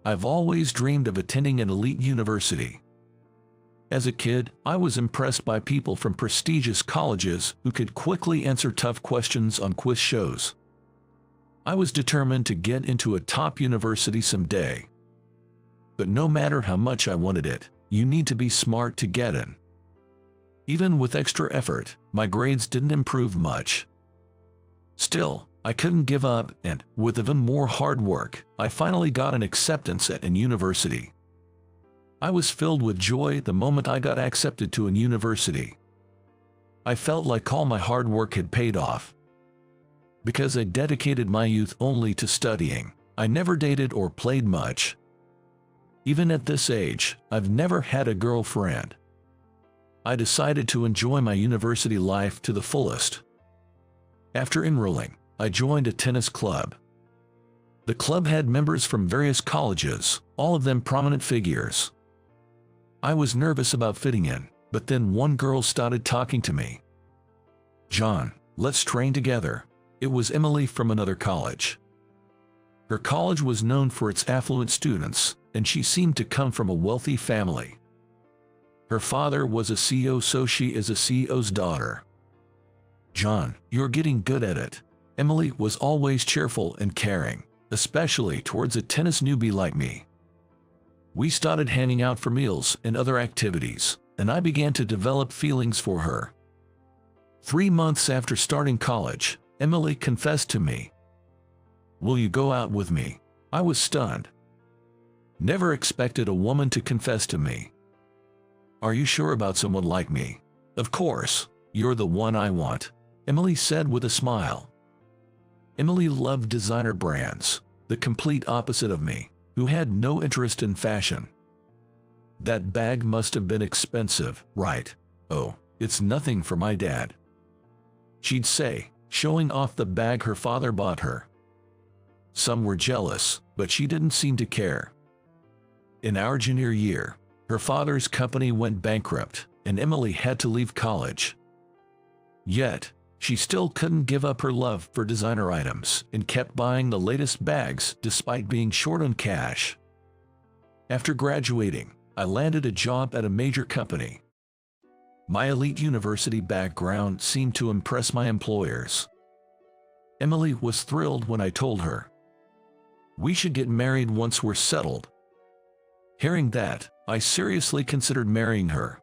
I've always dreamed of attending an elite university. As a kid, I was impressed by people from prestigious colleges who could quickly answer tough questions on quiz shows. I was determined to get into a top university someday. But no matter how much I wanted it, you need to be smart to get in. Even with extra effort, my grades didn't improve much. Still, I couldn't give up, and, with even more hard work, I finally got an acceptance at an university. I was filled with joy the moment I got accepted to a university. I felt like all my hard work had paid off. Because I dedicated my youth only to studying, I never dated or played much. Even at this age, I've never had a girlfriend. I decided to enjoy my university life to the fullest. After enrolling, I joined a tennis club. The club had members from various colleges, all of them prominent figures. I was nervous about fitting in, but then one girl started talking to me. "John, let's train together." It was Emily from another college. Her college was known for its affluent students, and she seemed to come from a wealthy family. Her father was a CEO, so she is a CEO's daughter. "John, you're getting good at it." Emily was always cheerful and caring, especially towards a tennis newbie like me. We started hanging out for meals and other activities, and I began to develop feelings for her. 3 months after starting college, Emily confessed to me. "Will you go out with me?" I was stunned. Never expected a woman to confess to me. "Are you sure about someone like me?" "Of course, you're the one I want," Emily said with a smile. Emily loved designer brands, the complete opposite of me, who had no interest in fashion. "That bag must have been expensive, right?" "Oh, it's nothing for my dad," she'd say, showing off the bag her father bought her. Some were jealous, but she didn't seem to care. In our junior year, her father's company went bankrupt, and Emily had to leave college. Yet, she still couldn't give up her love for designer items and kept buying the latest bags despite being short on cash. After graduating, I landed a job at a major company. My elite university background seemed to impress my employers. Emily was thrilled when I told her, "We should get married once we're settled." Hearing that, I seriously considered marrying her.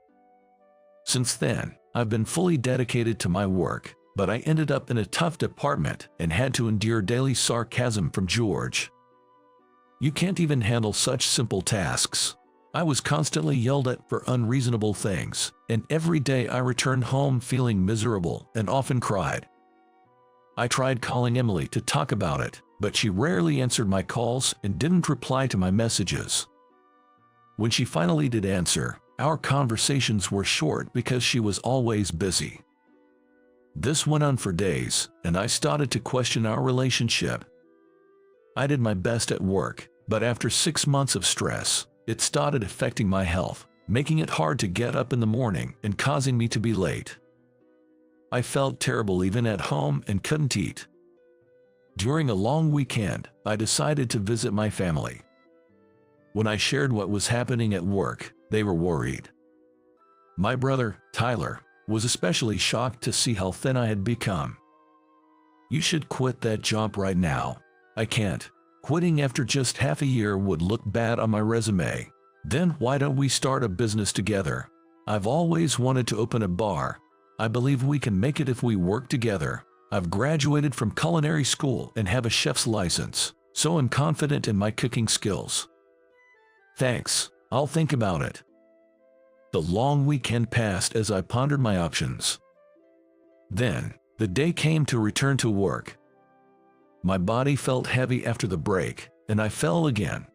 Since then, I've been fully dedicated to my work, but I ended up in a tough department and had to endure daily sarcasm from George. "You can't even handle such simple tasks." I was constantly yelled at for unreasonable things, and every day I returned home feeling miserable and often cried. I tried calling Emily to talk about it, but she rarely answered my calls and didn't reply to my messages. When she finally did answer, our conversations were short because she was always busy. This went on for days, and I started to question our relationship. I did my best at work, but after 6 months of stress, it started affecting my health, making it hard to get up in the morning and causing me to be late. I felt terrible even at home and couldn't eat. During a long weekend, I decided to visit my family. When I shared what was happening at work, they were worried. My brother, Tyler, was especially shocked to see how thin I had become. "You should quit that job right now." "I can't. Quitting after just half a year would look bad on my resume." "Then why don't we start a business together?" "I've always wanted to open a bar. I believe we can make it if we work together. I've graduated from culinary school and have a chef's license, so I'm confident in my cooking skills." "Thanks, I'll think about it." The long weekend passed as I pondered my options. Then, the day came to return to work. My body felt heavy after the break, and I fell again.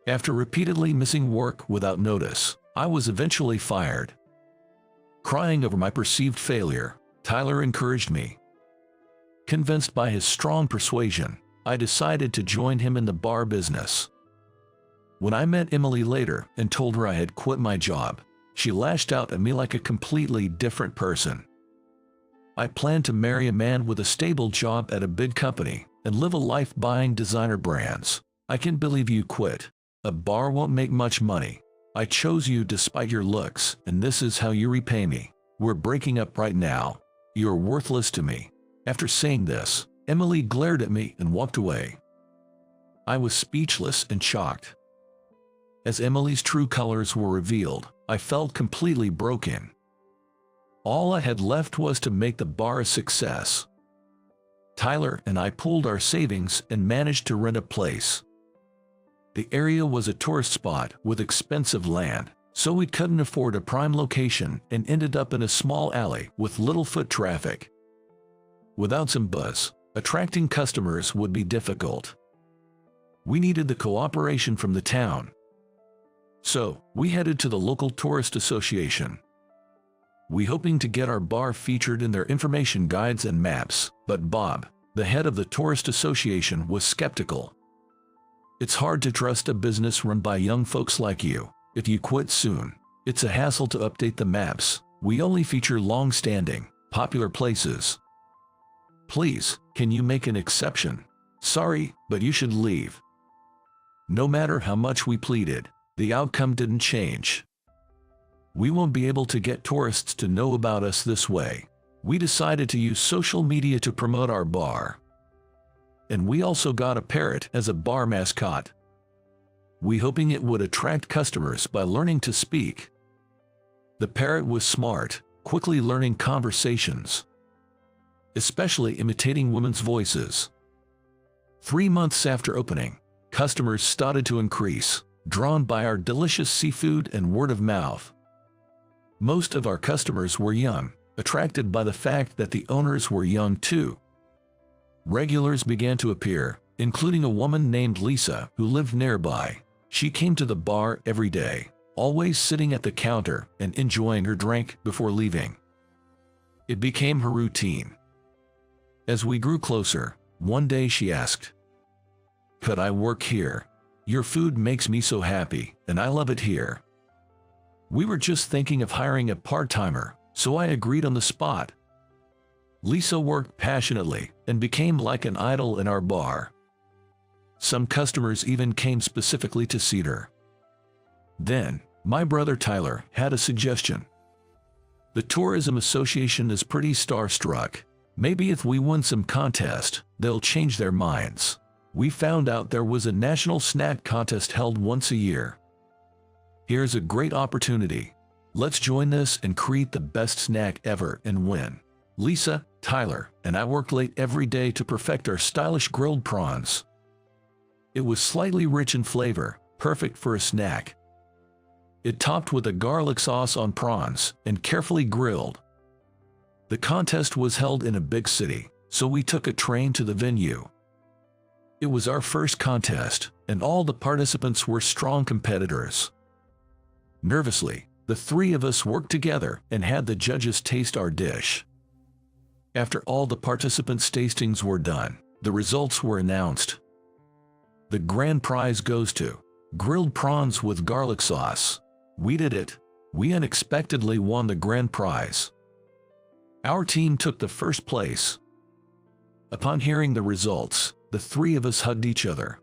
After repeatedly missing work without notice, I was eventually fired. Crying over my perceived failure, Tyler encouraged me. Convinced by his strong persuasion, I decided to join him in the bar business. When I met Emily later and told her I had quit my job, she lashed out at me like a completely different person. I planned to marry a man with a stable job at a big company and live a life buying designer brands. I can't believe you quit. A bar won't make much money. I chose you despite your looks, and this is how you repay me. We're breaking up right now. You're worthless to me." After saying this, Emily glared at me and walked away. I was speechless and shocked. As Emily's true colors were revealed, I felt completely broken. All I had left was to make the bar a success. Tyler and I pooled our savings and managed to rent a place. The area was a tourist spot with expensive land, so we couldn't afford a prime location and ended up in a small alley with little foot traffic. Without some buzz, attracting customers would be difficult. We needed the cooperation from the town. So, we headed to the local tourist association. We hoping to get our bar featured in their information guides and maps, but Bob, the head of the tourist association, was skeptical. "It's hard to trust a business run by young folks like you. If you quit soon, it's a hassle to update the maps. We only feature long-standing, popular places. Please, can you make an exception? Sorry, but you should leave." No matter how much we pleaded, the outcome didn't change. "We won't be able to get tourists to know about us this way. We decided to use social media to promote our bar. And we also got a parrot as a bar mascot. We hoping it would attract customers by learning to speak." The parrot was smart, quickly learning conversations, especially imitating women's voices. 3 months after opening, customers started to increase, drawn by our delicious seafood and word of mouth. Most of our customers were young, attracted by the fact that the owners were young too. Regulars began to appear, including a woman named Lisa who lived nearby. She came to the bar every day, always sitting at the counter and enjoying her drink before leaving. It became her routine. As we grew closer, one day she asked, "Could I work here? Your food makes me so happy, and I love it here." We were just thinking of hiring a part-timer, so I agreed on the spot. Lisa worked passionately and became like an idol in our bar. Some customers even came specifically to see her. Then, my brother Tyler had a suggestion. "The Tourism Association is pretty starstruck. Maybe if we win some contest, they'll change their minds." We found out there was a national snack contest held once a year. Here's a great opportunity. Let's join this and create the best snack ever and win. Lisa, Tyler, and I worked late every day to perfect our stylish grilled prawns. It was slightly rich in flavor, perfect for a snack. It topped with a garlic sauce on prawns and carefully grilled. The contest was held in a big city, so we took a train to the venue. It was our first contest, and all the participants were strong competitors. Nervously, the 3 of us worked together and had the judges taste our dish. After all the participants' tastings were done, the results were announced. The grand prize goes to grilled prawns with garlic sauce. We did it. We unexpectedly won the grand prize. Our team took the first place. Upon hearing the results, the 3 of us hugged each other.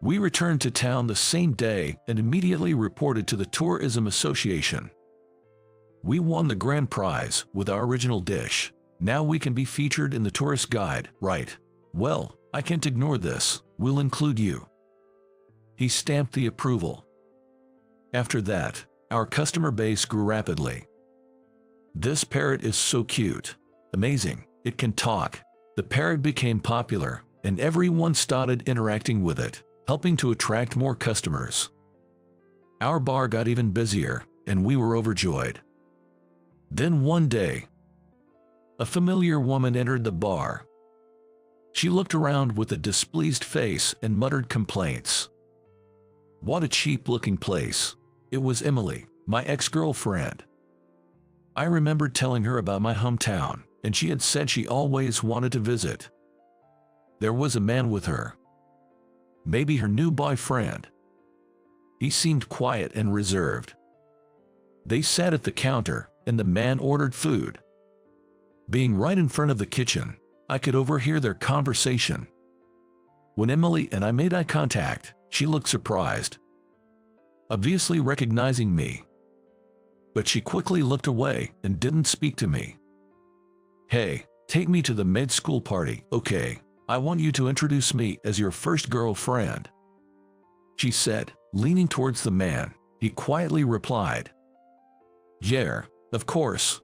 We returned to town the same day and immediately reported to the Tourism Association. We won the grand prize with our original dish. Now we can be featured in the tourist guide, right? Well, I can't ignore this. We'll include you. He stamped the approval. After that, our customer base grew rapidly. "This parrot is so cute. Amazing. It can talk." The parrot became popular, and everyone started interacting with it, helping to attract more customers. Our bar got even busier, and we were overjoyed. Then one day, a familiar woman entered the bar. She looked around with a displeased face and muttered complaints. What a cheap-looking place. It was Emily, my ex-girlfriend. I remembered telling her about my hometown, and she had said she always wanted to visit. There was a man with her. Maybe her new boyfriend. He seemed quiet and reserved. They sat at the counter, and the man ordered food. Being right in front of the kitchen, I could overhear their conversation. When Emily and I made eye contact, she looked surprised, obviously recognizing me. But she quickly looked away and didn't speak to me. "Hey, take me to the med school party, okay? I want you to introduce me as your first girlfriend," she said, leaning towards the man. He quietly replied, "Yeah, of course.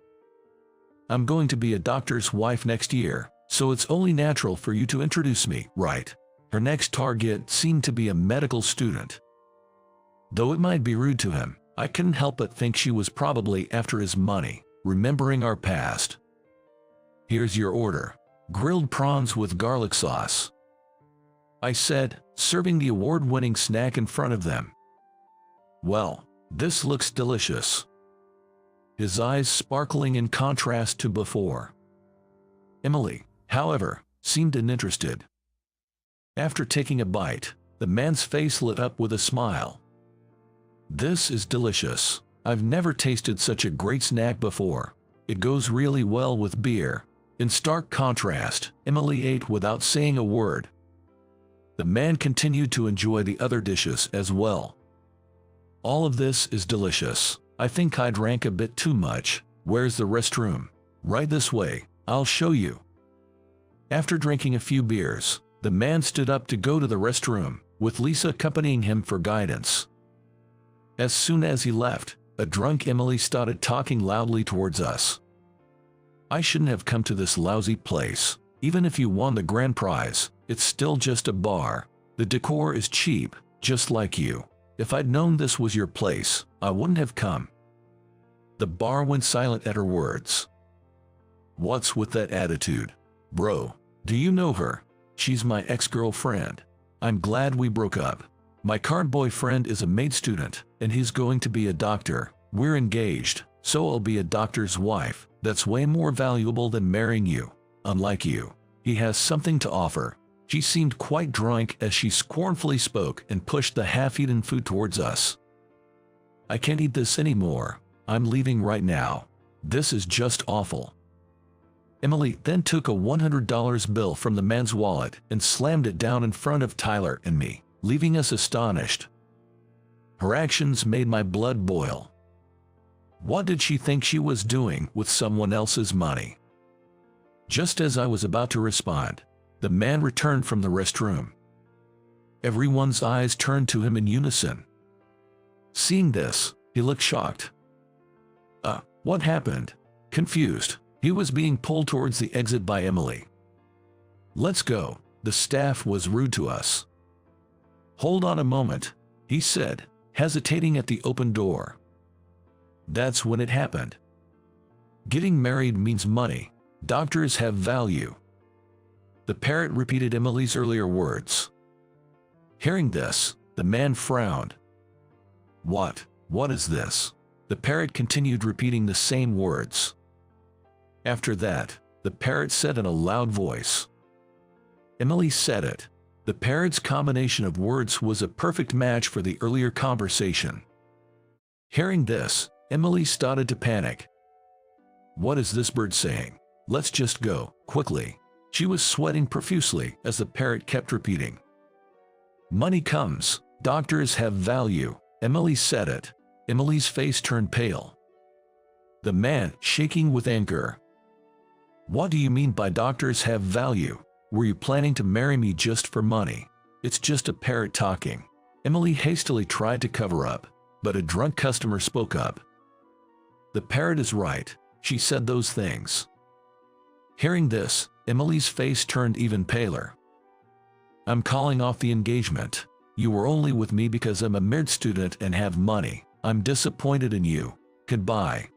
I'm going to be a doctor's wife next year, so it's only natural for you to introduce me, right?" Her next target seemed to be a medical student. Though it might be rude to him, I couldn't help but think she was probably after his money, remembering our past. "Here's your order. Grilled prawns with garlic sauce," I said, serving the award-winning snack in front of them. "Well, this looks delicious," his eyes sparkling in contrast to before. Emily, however, seemed uninterested. After taking a bite, the man's face lit up with a smile. "This is delicious. I've never tasted such a great snack before. It goes really well with beer." In stark contrast, Emily ate without saying a word. The man continued to enjoy the other dishes as well. "All of this is delicious. I think I drank a bit too much. Where's the restroom?" "Right this way. I'll show you." After drinking a few beers, the man stood up to go to the restroom, with Lisa accompanying him for guidance. As soon as he left, a drunk Emily started talking loudly towards us. "I shouldn't have come to this lousy place. Even if you won the grand prize, it's still just a bar. The decor is cheap, just like you. If I'd known this was your place, I wouldn't have come." The bar went silent at her words. "What's with that attitude? Bro, do you know her? She's my ex-girlfriend. I'm glad we broke up. My current boyfriend is a med student, and he's going to be a doctor. We're engaged, so I'll be a doctor's wife. That's way more valuable than marrying you. Unlike you, he has something to offer." She seemed quite drunk as she scornfully spoke and pushed the half-eaten food towards us. "I can't eat this anymore. I'm leaving right now. This is just awful." Emily then took a $100 bill from the man's wallet and slammed it down in front of Tyler and me, leaving us astonished. Her actions made my blood boil. What did she think she was doing with someone else's money? Just as I was about to respond, the man returned from the restroom. Everyone's eyes turned to him in unison. Seeing this, he looked shocked. What happened?" Confused, he was being pulled towards the exit by Emily. "Let's go. The staff was rude to us." "Hold on a moment," he said, hesitating at the open door. That's when it happened. "Getting married means money. Doctors have value." The parrot repeated Emily's earlier words. Hearing this, the man frowned. What is this?" The parrot continued repeating the same words. After that, the parrot said in a loud voice. Emily said it. The parrot's combination of words was a perfect match for the earlier conversation. Hearing this, Emily started to panic. "What is this bird saying? Let's just go, quickly." She was sweating profusely as the parrot kept repeating. "Money comes, doctors have value." Emily said it. Emily's face turned pale. The man, shaking with anger. "What do you mean by doctors have value? Were you planning to marry me just for money?" "It's just a parrot talking." Emily hastily tried to cover up, but a drunk customer spoke up. "The parrot is right. She said those things." Hearing this, Emily's face turned even paler. "I'm calling off the engagement. You were only with me because I'm a med student and have money. I'm disappointed in you. Goodbye."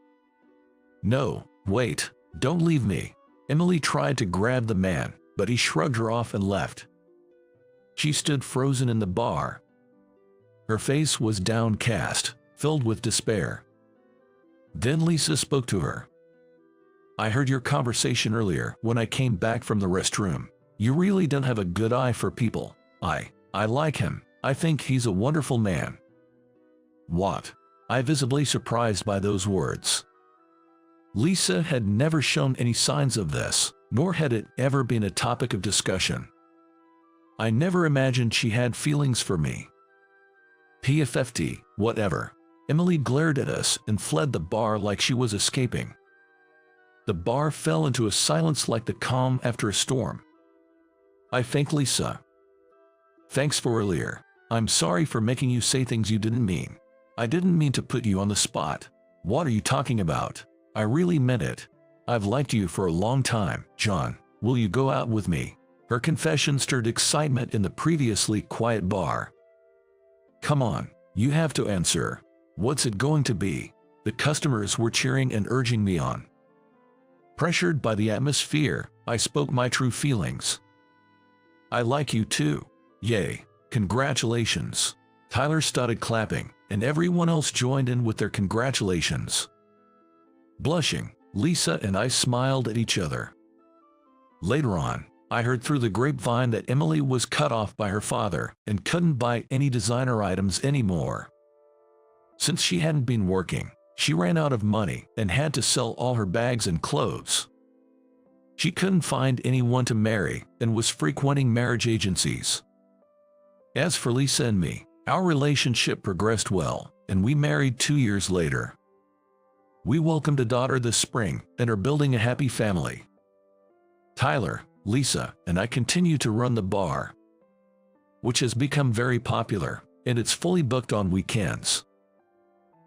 "No, wait, don't leave me." Emily tried to grab the man, but he shrugged her off and left. She stood frozen in the bar. Her face was downcast, filled with despair. Then Lisa spoke to her. "I heard your conversation earlier when I came back from the restroom. You really don't have a good eye for people." I like him. I think he's a wonderful man." "What?" I visibly surprised by those words. Lisa had never shown any signs of this, nor had it ever been a topic of discussion. I never imagined she had feelings for me. PFFT, whatever. Emily glared at us and fled the bar like she was escaping. The bar fell into a silence like the calm after a storm. I thanked Lisa. Thanks for earlier. I'm sorry for making you say things you didn't mean. I didn't mean to put you on the spot. What are you talking about? I really meant it. I've liked you for a long time, John. Will you go out with me? Her confession stirred excitement in the previously quiet bar. Come on, you have to answer. What's it going to be? The customers were cheering and urging me on. Pressured by the atmosphere, I spoke my true feelings. I like you too. Yay, congratulations. Tyler started clapping, and everyone else joined in with their congratulations. Blushing, Lisa and I smiled at each other. Later on, I heard through the grapevine that Emily was cut off by her father and couldn't buy any designer items anymore. Since she hadn't been working, she ran out of money and had to sell all her bags and clothes. She couldn't find anyone to marry and was frequenting marriage agencies. As for Lisa and me, our relationship progressed well, and we married 2 years later. We welcomed a daughter this spring and are building a happy family. Tyler, Lisa, and I continue to run the bar, which has become very popular, and it's fully booked on weekends.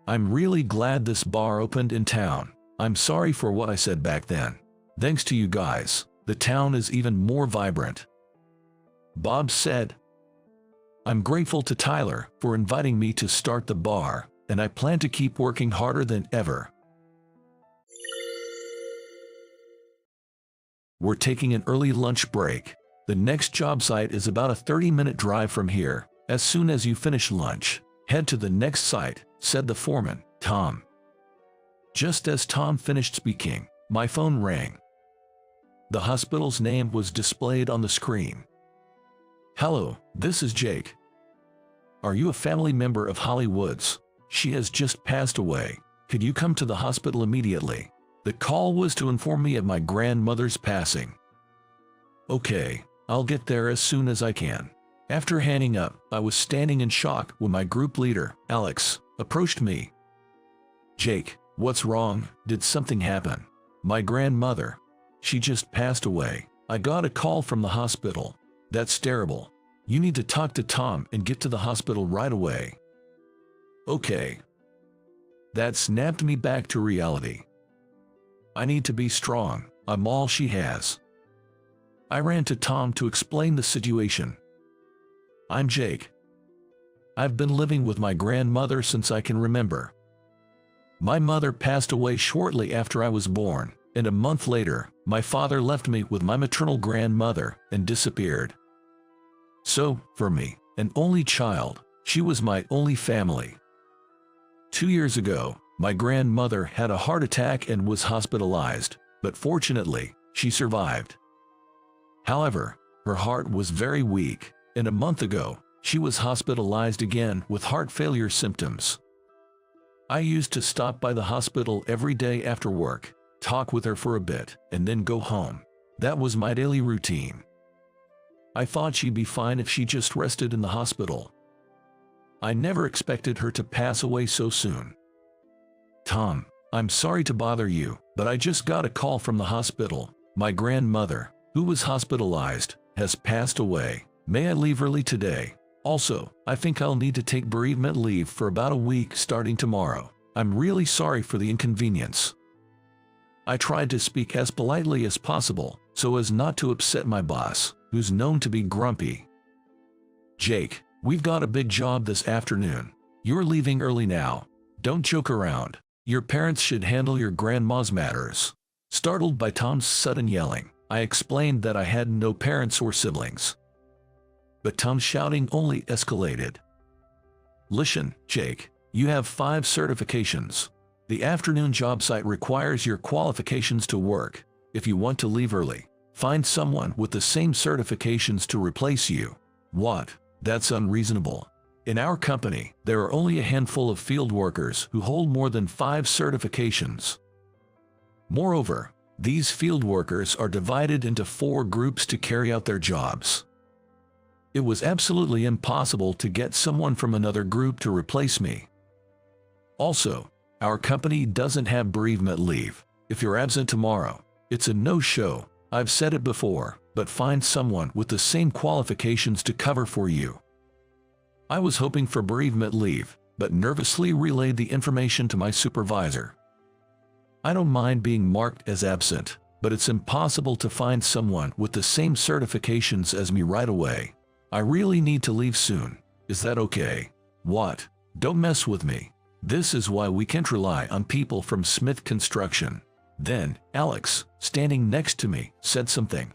I'm really glad this bar opened in town. I'm sorry for what I said back then. Thanks to you guys, the town is even more vibrant. Bob said. I'm grateful to Tyler for inviting me to start the bar, and I plan to keep working harder than ever. We're taking an early lunch break. The next job site is about a 30-minute drive from here. As soon as you finish lunch, head to the next site, said the foreman, Tom. Just as Tom finished speaking, my phone rang. The hospital's name was displayed on the screen. Hello, this is Jake. Are you a family member of Holly Woods? She has just passed away. Could you come to the hospital immediately? The call was to inform me of my grandmother's passing. Okay, I'll get there as soon as I can. After hanging up, I was standing in shock when my group leader, Alex, approached me. Jake, what's wrong? Did something happen? My grandmother. She just passed away. I got a call from the hospital. That's terrible. You need to talk to Tom and get to the hospital right away. Okay. That snapped me back to reality. I need to be strong. I'm all she has. I ran to Tom to explain the situation. I'm Jake. I've been living with my grandmother since I can remember. My mother passed away shortly after I was born, and a month later, my father left me with my maternal grandmother and disappeared. So, for me, an only child, she was my only family. 2 years ago, my grandmother had a heart attack and was hospitalized, but fortunately, she survived. However, her heart was very weak, and a month ago, she was hospitalized again with heart failure symptoms. I used to stop by the hospital every day after work, talk with her for a bit, and then go home. That was my daily routine. I thought she'd be fine if she just rested in the hospital. I never expected her to pass away so soon. Tom, I'm sorry to bother you, but I just got a call from the hospital. My grandmother, who was hospitalized, has passed away. May I leave early today? Also, I think I'll need to take bereavement leave for about a week starting tomorrow. I'm really sorry for the inconvenience. I tried to speak as politely as possible, so as not to upset my boss, who's known to be grumpy. Jake, we've got a big job this afternoon. You're leaving early now. Don't joke around. Your parents should handle your grandma's matters. Startled by Tom's sudden yelling, I explained that I had no parents or siblings. But Tom's shouting only escalated. Listen, Jake, you have 5 certifications. The afternoon job site requires your qualifications to work. If you want to leave early, find someone with the same certifications to replace you. What? That's unreasonable. In our company, there are only a handful of field workers who hold more than 5 certifications. Moreover, these field workers are divided into 4 groups to carry out their jobs. It was absolutely impossible to get someone from another group to replace me. Also, our company doesn't have bereavement leave. If you're absent tomorrow, it's a no-show. I've said it before, but find someone with the same qualifications to cover for you. I was hoping for bereavement leave, but nervously relayed the information to my supervisor. I don't mind being marked as absent, but it's impossible to find someone with the same certifications as me right away. I really need to leave soon. Is that okay? What? Don't mess with me. This is why we can't rely on people from Smith Construction. Then, Alex, standing next to me, said something.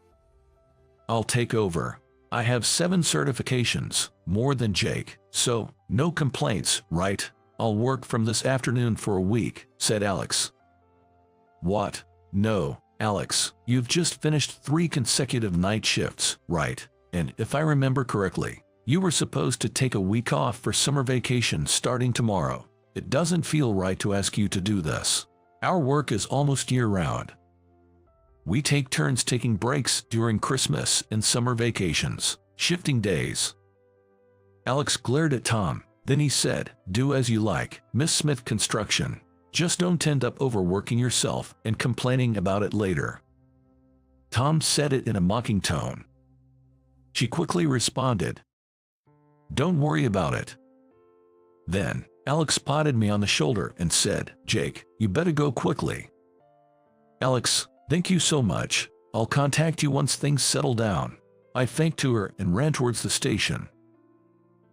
I'll take over. I have 7 certifications, more than Jake, so no complaints, right? I'll work from this afternoon for a week, said Alex. What? No, Alex, you've just finished 3 consecutive night shifts, right? And if I remember correctly, you were supposed to take a week off for summer vacation starting tomorrow. It doesn't feel right to ask you to do this. Our work is almost year-round. We take turns taking breaks during Christmas and summer vacations, shifting days. Alex glared at Tom, then he said, do as you like, Miss Smith Construction. Just don't end up overworking yourself and complaining about it later. Tom said it in a mocking tone. She quickly responded, don't worry about it. Then, Alex patted me on the shoulder and said, Jake, you better go quickly. Alex, thank you so much. I'll contact you once things settle down. I thanked to her and ran towards the station.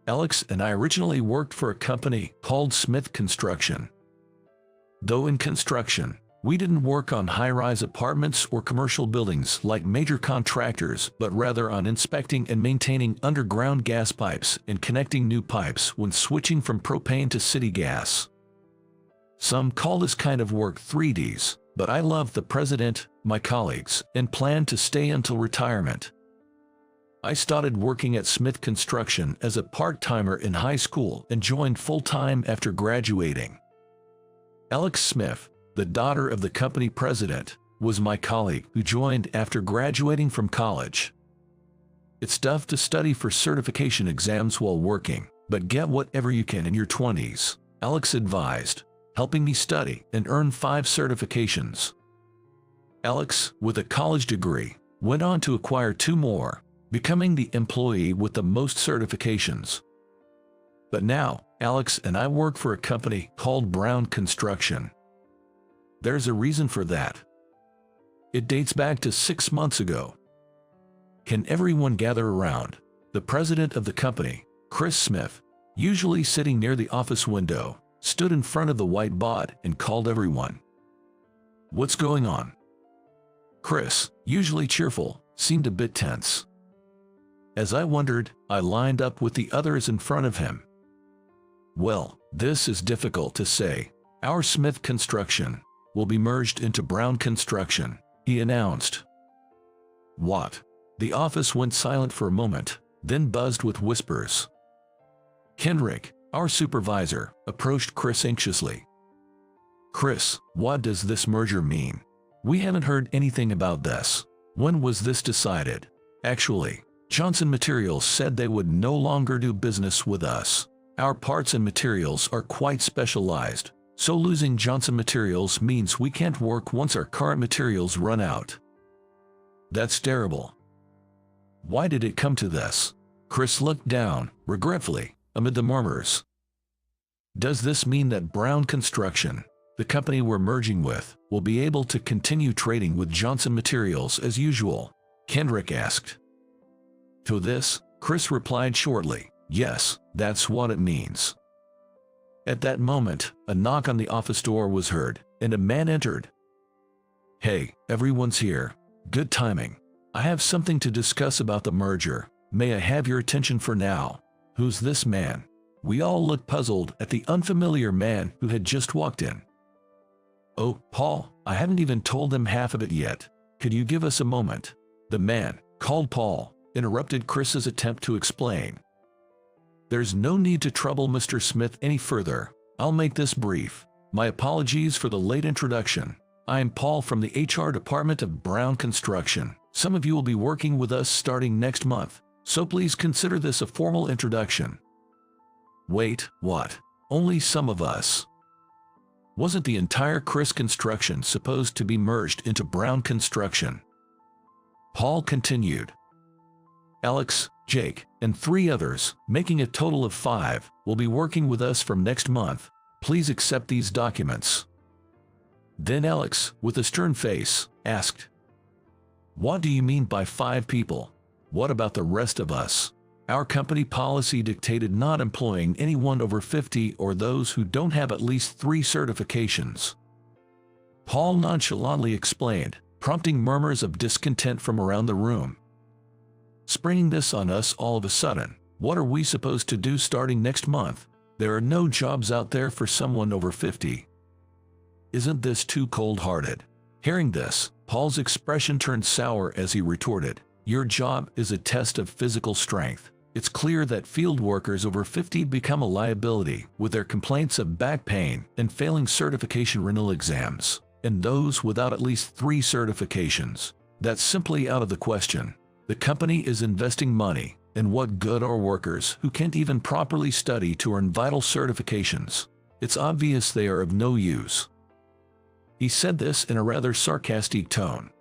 Alex and I originally worked for a company called Smith Construction. Though in construction, we didn't work on high-rise apartments or commercial buildings like major contractors, but rather on inspecting and maintaining underground gas pipes and connecting new pipes when switching from propane to city gas. Some call this kind of work 3Ds, but I love the president, my colleagues, and plan to stay until retirement. I started working at Smith Construction as a part-timer in high school and joined full-time after graduating. Alex Smith, the daughter of the company president, was my colleague who joined after graduating from college. It's tough to study for certification exams while working, but get whatever you can in your 20s, Alex advised, helping me study and earn 5 certifications. Alex, with a college degree, went on to acquire 2 more, becoming the employee with the most certifications. But now, Alex and I work for a company called Brown Construction. There's a reason for that. It dates back to 6 months ago. Can everyone gather around? The president of the company, Chris Smith, usually sitting near the office window, stood in front of the white board and called everyone. What's going on? Chris, usually cheerful, seemed a bit tense. As I wondered, I lined up with the others in front of him. Well, this is difficult to say. Our Smith Construction will be merged into Brown Construction, he announced. What? The office went silent for a moment, then buzzed with whispers. Kendrick, our supervisor, approached Chris anxiously. Chris, what does this merger mean? We haven't heard anything about this. When was this decided? Actually, Johnson Materials said they would no longer do business with us. Our parts and materials are quite specialized, so losing Johnson Materials means we can't work once our current materials run out. That's terrible. Why did it come to this? Chris looked down, regretfully, amid the murmurs. Does this mean that Brown Construction, the company we're merging with, will be able to continue trading with Johnson Materials as usual? Kendrick asked. To this, Chris replied shortly, yes, that's what it means. At that moment, a knock on the office door was heard, and a man entered. Hey, everyone's here. Good timing. I have something to discuss about the merger. May I have your attention for now? Who's this man? We all looked puzzled at the unfamiliar man who had just walked in. Oh, Paul, I haven't even told them half of it yet. Could you give us a moment? The man, called Paul, interrupted Chris's attempt to explain. There's no need to trouble Mr. Smith any further. I'll make this brief. My apologies for the late introduction. I am Paul from the HR department of Brown Construction. Some of you will be working with us starting next month. so please consider this a formal introduction." Wait, what? Only some of us? Wasn't the entire Chris Construction supposed to be merged into Brown Construction? Paul continued. Alex, Jake, and 3 others, making a total of 5, will be working with us from next month. Please accept these documents. Then Alex, with a stern face, asked, "What do you mean by 5 people? What about the rest of us? Our company policy dictated not employing anyone over 50 or those who don't have at least 3 certifications." Paul nonchalantly explained, prompting murmurs of discontent from around the room. Springing this on us all of a sudden, what are we supposed to do starting next month? There are no jobs out there for someone over 50. Isn't this too cold-hearted? Hearing this, Paul's expression turned sour as he retorted, "Your job is a test of physical strength. It's clear that field workers over 50 become a liability with their complaints of back pain and failing certification renewal exams, and those without at least 3 certifications. That's simply out of the question. The company is investing money, and what good are workers who can't even properly study to earn vital certifications? It's obvious they are of no use." He said this in a rather sarcastic tone.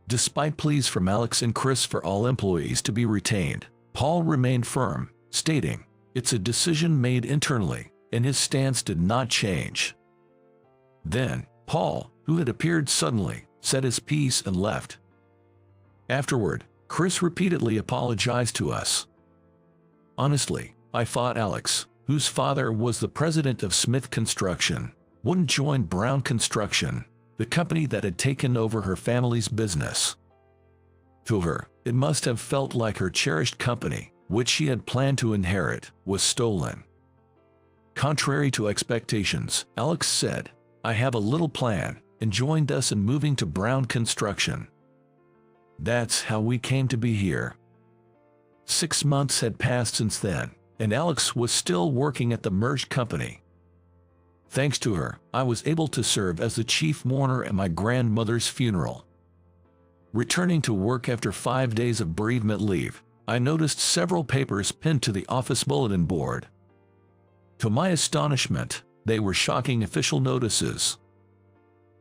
Despite pleas from Alex and Chris for all employees to be retained, Paul remained firm, stating, "It's a decision made internally," and his stance did not change. Then, Paul, who had appeared suddenly, said his piece and left. Afterward, Chris repeatedly apologized to us. Honestly, I thought Alex, whose father was the president of Smith Construction, wouldn't join Brown Construction, the company that had taken over her family's business. To her, it must have felt like her cherished company, which she had planned to inherit, was stolen. Contrary to expectations, Alex said, "I have a little plan," and joined us in moving to Brown Construction. That's how we came to be here. 6 months had passed since then, and Alex was still working at the merged company. Thanks to her, I was able to serve as the chief mourner at my grandmother's funeral. Returning to work after 5 days of bereavement leave, I noticed several papers pinned to the office bulletin board. To my astonishment, they were shocking official notices.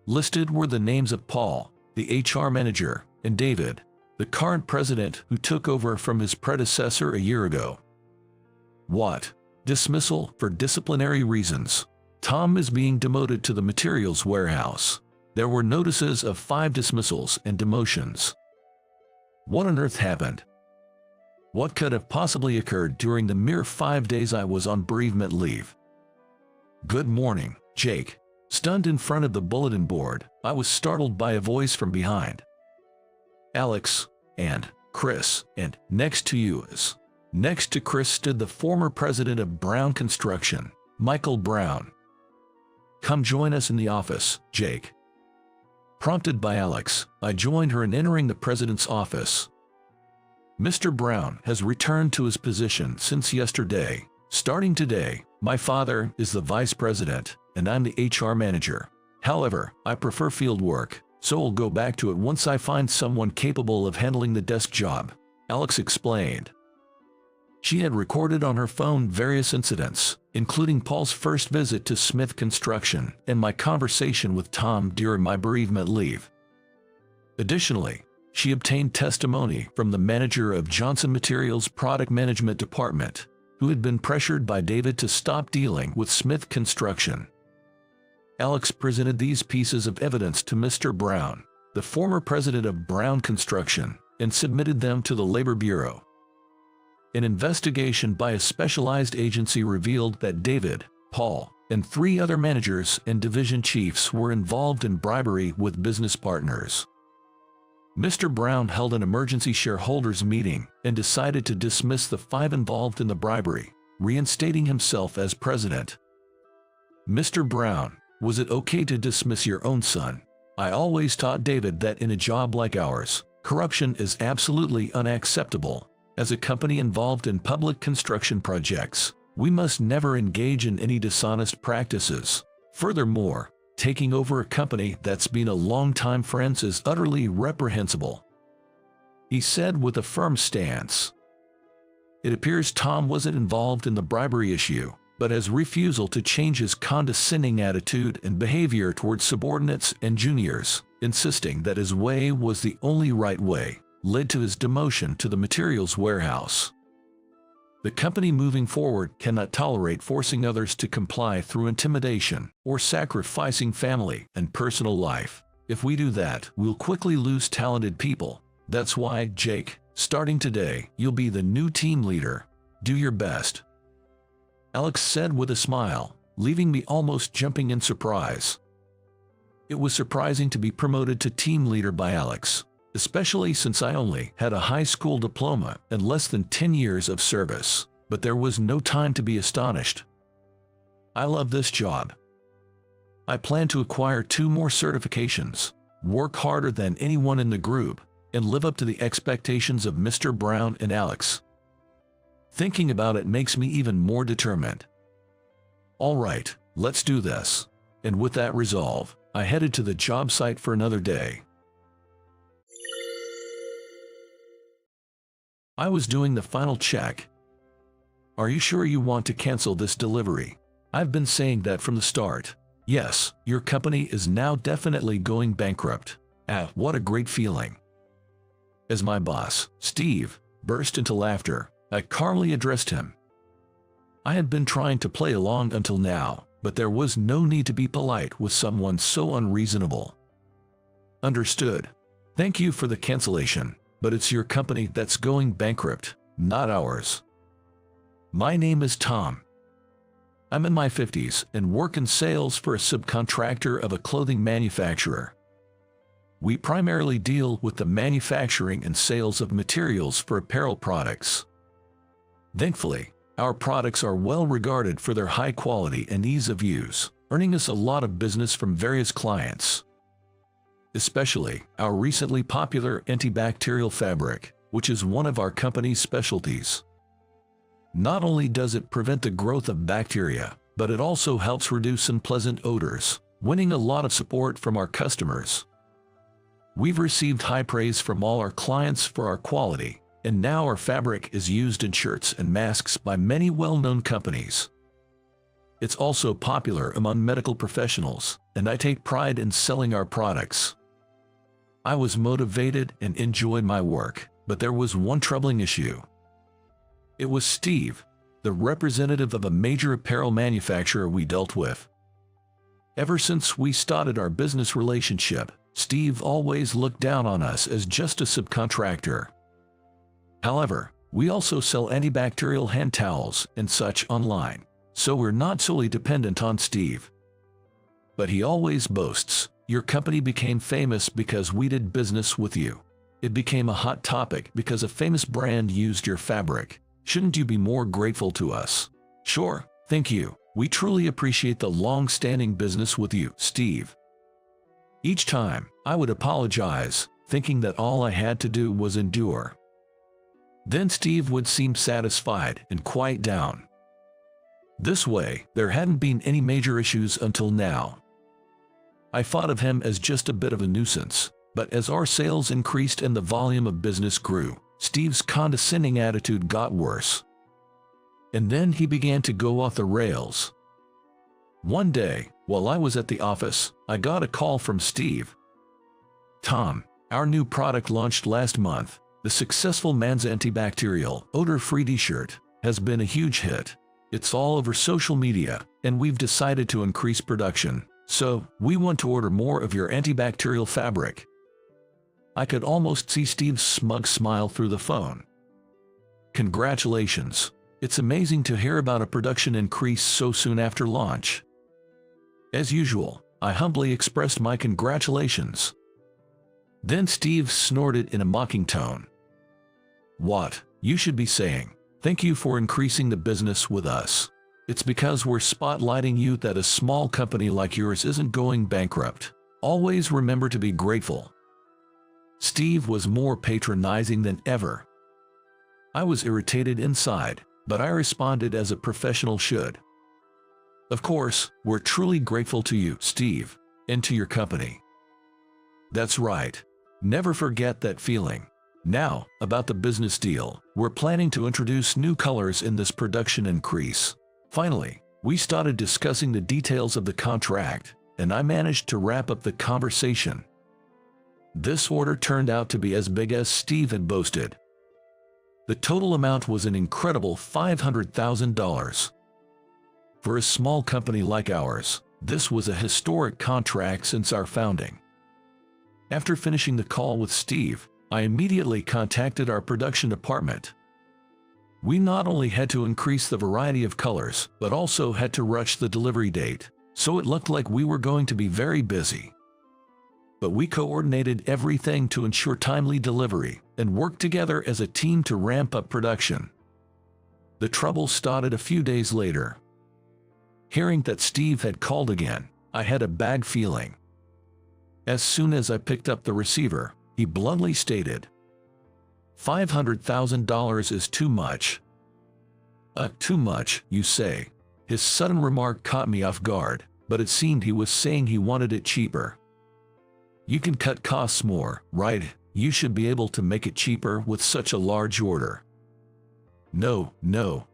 Listed were the names of Paul, the HR manager, and David, the current president who took over from his predecessor a year ago. What? Dismissal for disciplinary reasons. Tom is being demoted to the materials warehouse. There were notices of 5 dismissals and demotions. What on earth happened? What could have possibly occurred during the mere 5 days I was on bereavement leave? "Good morning, Jake." Stunned in front of the bulletin board, I was startled by a voice from behind. "Alex, and Chris, and next to you is..." Next to Chris stood the former president of Brown Construction, Michael Brown. "Come join us in the office, Jake." Prompted by Alex, I joined her in entering the president's office. "Mr. Brown has returned to his position since yesterday. Starting today, my father is the vice president, and I'm the HR manager. However, I prefer field work, so I'll go back to it once I find someone capable of handling the desk job," Alex explained. She had recorded on her phone various incidents, including Paul's first visit to Smith Construction and my conversation with Tom during my bereavement leave. Additionally, she obtained testimony from the manager of Johnson Materials' product management department, who had been pressured by David to stop dealing with Smith Construction. Alex presented these pieces of evidence to Mr. Brown, the former president of Brown Construction, and submitted them to the Labor Bureau. An investigation by a specialized agency revealed that David, Paul, and 3 other managers and division chiefs were involved in bribery with business partners. Mr. Brown held an emergency shareholders meeting and decided to dismiss the 5 involved in the bribery, reinstating himself as president. "Mr. Brown, was it okay to dismiss your own son? I always taught David that in a job like ours, corruption is absolutely unacceptable. As a company involved in public construction projects, we must never engage in any dishonest practices. Furthermore, taking over a company that's been a long-time friend is utterly reprehensible," he said with a firm stance. It appears Tom wasn't involved in the bribery issue, but his refusal to change his condescending attitude and behavior towards subordinates and juniors, insisting that his way was the only right way, led to his demotion to the materials warehouse. The company moving forward cannot tolerate forcing others to comply through intimidation or sacrificing family and personal life. If we do that, we'll quickly lose talented people. That's why, Jake, starting today, you'll be the new team leader. Do your best. Alex said with a smile, leaving me almost jumping in surprise. It was surprising to be promoted to team leader by Alex, especially since I only had a high school diploma and less than 10 years of service, but there was no time to be astonished. I love this job. I plan to acquire 2 more certifications, work harder than anyone in the group, and live up to the expectations of Mr. Brown and Alex. Thinking about it makes me even more determined. All right, let's do this. And with that resolve, I headed to the job site for another day. I was doing the final check. Are you sure you want to cancel this delivery? I've been saying that from the start. Yes, your company is now definitely going bankrupt. Ah, what a great feeling. As my boss, Steve, burst into laughter, I calmly addressed him. I had been trying to play along until now, but there was no need to be polite with someone so unreasonable. Understood. Thank you for the cancellation, but it's your company that's going bankrupt, not ours. My name is Tom. I'm in my 50s and work in sales for a subcontractor of a clothing manufacturer. We primarily deal with the manufacturing and sales of materials for apparel products. Thankfully, our products are well regarded for their high quality and ease of use, earning us a lot of business from various clients. Especially our recently popular antibacterial fabric, which is one of our company's specialties. Not only does it prevent the growth of bacteria, but it also helps reduce unpleasant odors, winning a lot of support from our customers. We've received high praise from all our clients for our quality, and now our fabric is used in shirts and masks by many well-known companies. It's also popular among medical professionals, and I take pride in selling our products. I was motivated and enjoyed my work, but there was one troubling issue. It was Steve, the representative of a major apparel manufacturer we dealt with. Ever since we started our business relationship, Steve always looked down on us as just a subcontractor. However, we also sell antibacterial hand towels and such online, so we're not solely dependent on Steve. But he always boasts, "Your company became famous because we did business with you. It became a hot topic because a famous brand used your fabric. Shouldn't you be more grateful to us?" Sure, thank you. We truly appreciate the long-standing business with you, Steve. Each time, I would apologize, thinking that all I had to do was endure. Then Steve would seem satisfied and quiet down. This way, there hadn't been any major issues until now. I thought of him as just a bit of a nuisance, but as our sales increased and the volume of business grew, Steve's condescending attitude got worse. And then he began to go off the rails. One day, while I was at the office, I got a call from Steve. "Tom, our new product launched last month. The successful Man's antibacterial, odor-free t-shirt has been a huge hit. It's all over social media, and we've decided to increase production, so we want to order more of your antibacterial fabric." I could almost see Steve's smug smile through the phone. Congratulations. It's amazing to hear about a production increase so soon after launch. As usual, I humbly expressed my congratulations. Then Steve snorted in a mocking tone. "What? You should be saying, 'Thank you for increasing the business with us. It's because we're spotlighting you that a small company like yours isn't going bankrupt. Always remember to be grateful.'" Steve was more patronizing than ever. I was irritated inside, but I responded as a professional should. "Of course, we're truly grateful to you, Steve, and to your company." "That's right. Never forget that feeling. Now, about the business deal. We're planning to introduce new colors in this production increase. Finally, we started discussing the details of the contract, and I managed to wrap up the conversation. This order turned out to be as big as Steve had boasted. The total amount was an incredible $500,000. For a small company like ours, this was a historic contract since our founding. After finishing the call with Steve, I immediately contacted our production department. We not only had to increase the variety of colors, but also had to rush the delivery date, so it looked like we were going to be very busy. But we coordinated everything to ensure timely delivery and worked together as a team to ramp up production. The trouble started a few days later. Hearing that Steve had called again, I had a bad feeling. As soon as I picked up the receiver, he bluntly stated, $500,000 is too much. Too much, you say? His sudden remark caught me off guard, but it seemed he was saying he wanted it cheaper. You can cut costs more, right? You should be able to make it cheaper with such a large order. No,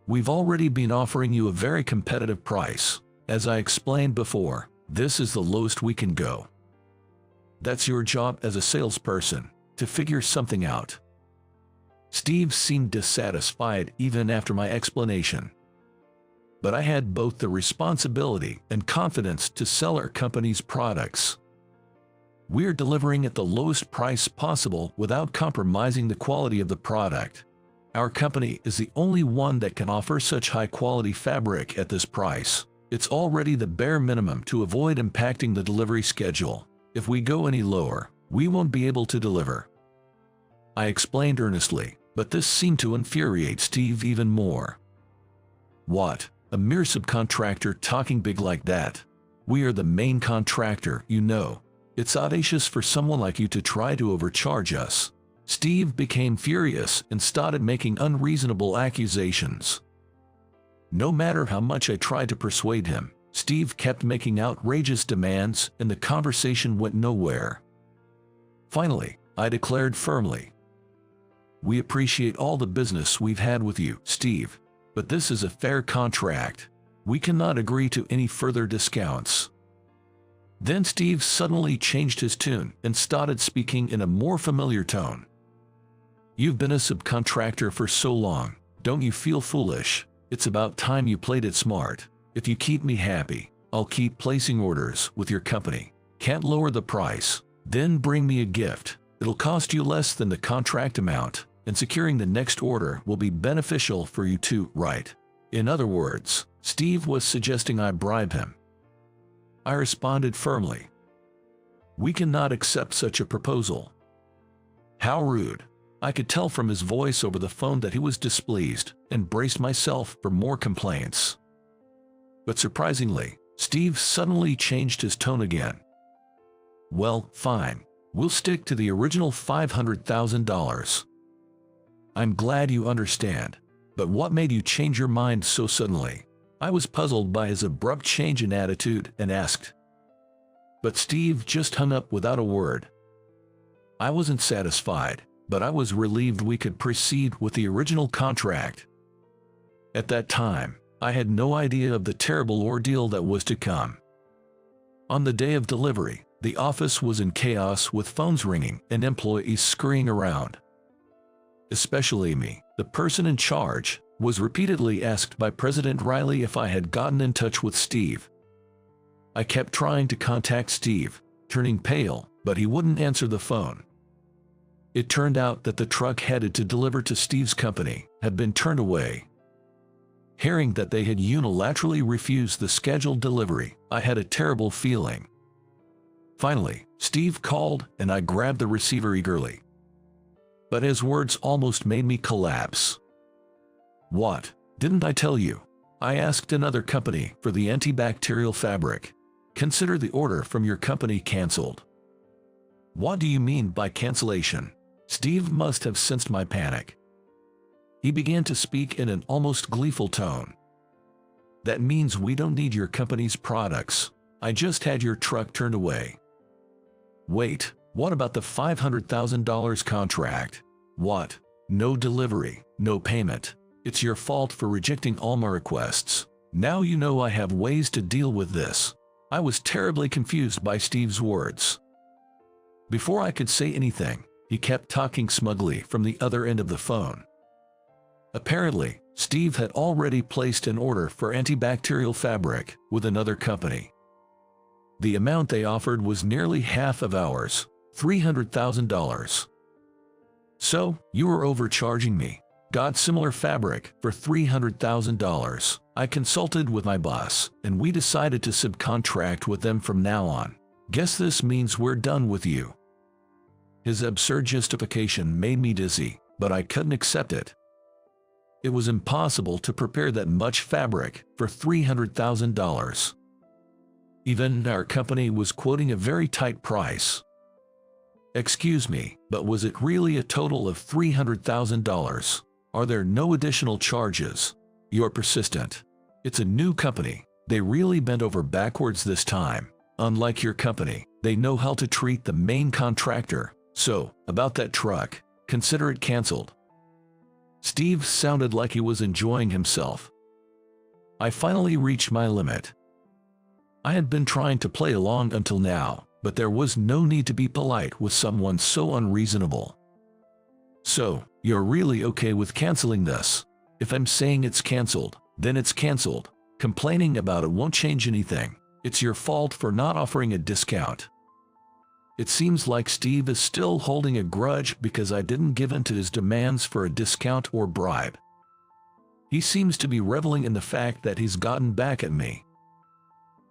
we've already been offering you a very competitive price. As I explained before, this is the lowest we can go. That's your job as a salesperson, to figure something out. Steve seemed dissatisfied even after my explanation. But I had both the responsibility and confidence to sell our company's products. We're delivering at the lowest price possible without compromising the quality of the product. Our company is the only one that can offer such high-quality fabric at this price. It's already the bare minimum to avoid impacting the delivery schedule. If we go any lower, we won't be able to deliver. I explained earnestly, but this seemed to infuriate Steve even more. What? A mere subcontractor talking big like that? We are the main contractor, you know. It's audacious for someone like you to try to overcharge us. Steve became furious and started making unreasonable accusations. No matter how much I tried to persuade him, Steve kept making outrageous demands and the conversation went nowhere. Finally, I declared firmly, "We appreciate all the business we've had with you, Steve, but this is a fair contract. We cannot agree to any further discounts." Then Steve suddenly changed his tune and started speaking in a more familiar tone. "You've been a subcontractor for so long, don't you feel foolish? It's about time you played it smart. If you keep me happy, I'll keep placing orders with your company. Can't lower the price? Then bring me a gift. It'll cost you less than the contract amount, and securing the next order will be beneficial for you too, right?" In other words, Steve was suggesting I bribe him. I responded firmly, "We cannot accept such a proposal." How rude! I could tell from his voice over the phone that he was displeased, and braced myself for more complaints. But surprisingly, Steve suddenly changed his tone again. "Well, fine. We'll stick to the original $500,000. I'm glad you understand. But what made you change your mind so suddenly?" I was puzzled by his abrupt change in attitude and asked. But Steve just hung up without a word. I wasn't satisfied, but I was relieved we could proceed with the original contract. At that time, I had no idea of the terrible ordeal that was to come. On the day of delivery, the office was in chaos with phones ringing and employees scurrying around. Especially me, the person in charge, was repeatedly asked by President Riley if I had gotten in touch with Steve. I kept trying to contact Steve, turning pale, but he wouldn't answer the phone. It turned out that the truck headed to deliver to Steve's company had been turned away. Hearing that they had unilaterally refused the scheduled delivery, I had a terrible feeling. Finally, Steve called and I grabbed the receiver eagerly. But his words almost made me collapse. "What? Didn't I tell you? I asked another company for the antibacterial fabric. Consider the order from your company canceled." "What do you mean by cancellation?" Steve must have sensed my panic. He began to speak in an almost gleeful tone. "That means we don't need your company's products. I just had your truck turned away." "Wait, what about the $500,000 contract? What? No delivery, no payment. It's your fault for rejecting all my requests. Now you know I have ways to deal with this. I was terribly confused by Steve's words. Before I could say anything, he kept talking smugly from the other end of the phone. Apparently, Steve had already placed an order for antibacterial fabric with another company. The amount they offered was nearly half of ours, $300,000. So, you were overcharging me. Got similar fabric for $300,000. I consulted with my boss, and we decided to subcontract with them from now on. Guess this means we're done with you. His absurd justification made me dizzy, but I couldn't accept it. It was impossible to prepare that much fabric for $300,000. Even our company was quoting a very tight price. Excuse me, but was it really a total of $300,000? Are there no additional charges? You're persistent. It's a new company. They really bent over backwards this time. Unlike your company, they know how to treat the main contractor. So, about that truck, consider it canceled. Steve sounded like he was enjoying himself. I finally reached my limit. I had been trying to play along until now, but there was no need to be polite with someone so unreasonable. So, you're really okay with canceling this? If I'm saying it's canceled, then it's canceled. Complaining about it won't change anything. It's your fault for not offering a discount. It seems like Steve is still holding a grudge because I didn't give in to his demands for a discount or bribe. He seems to be reveling in the fact that he's gotten back at me.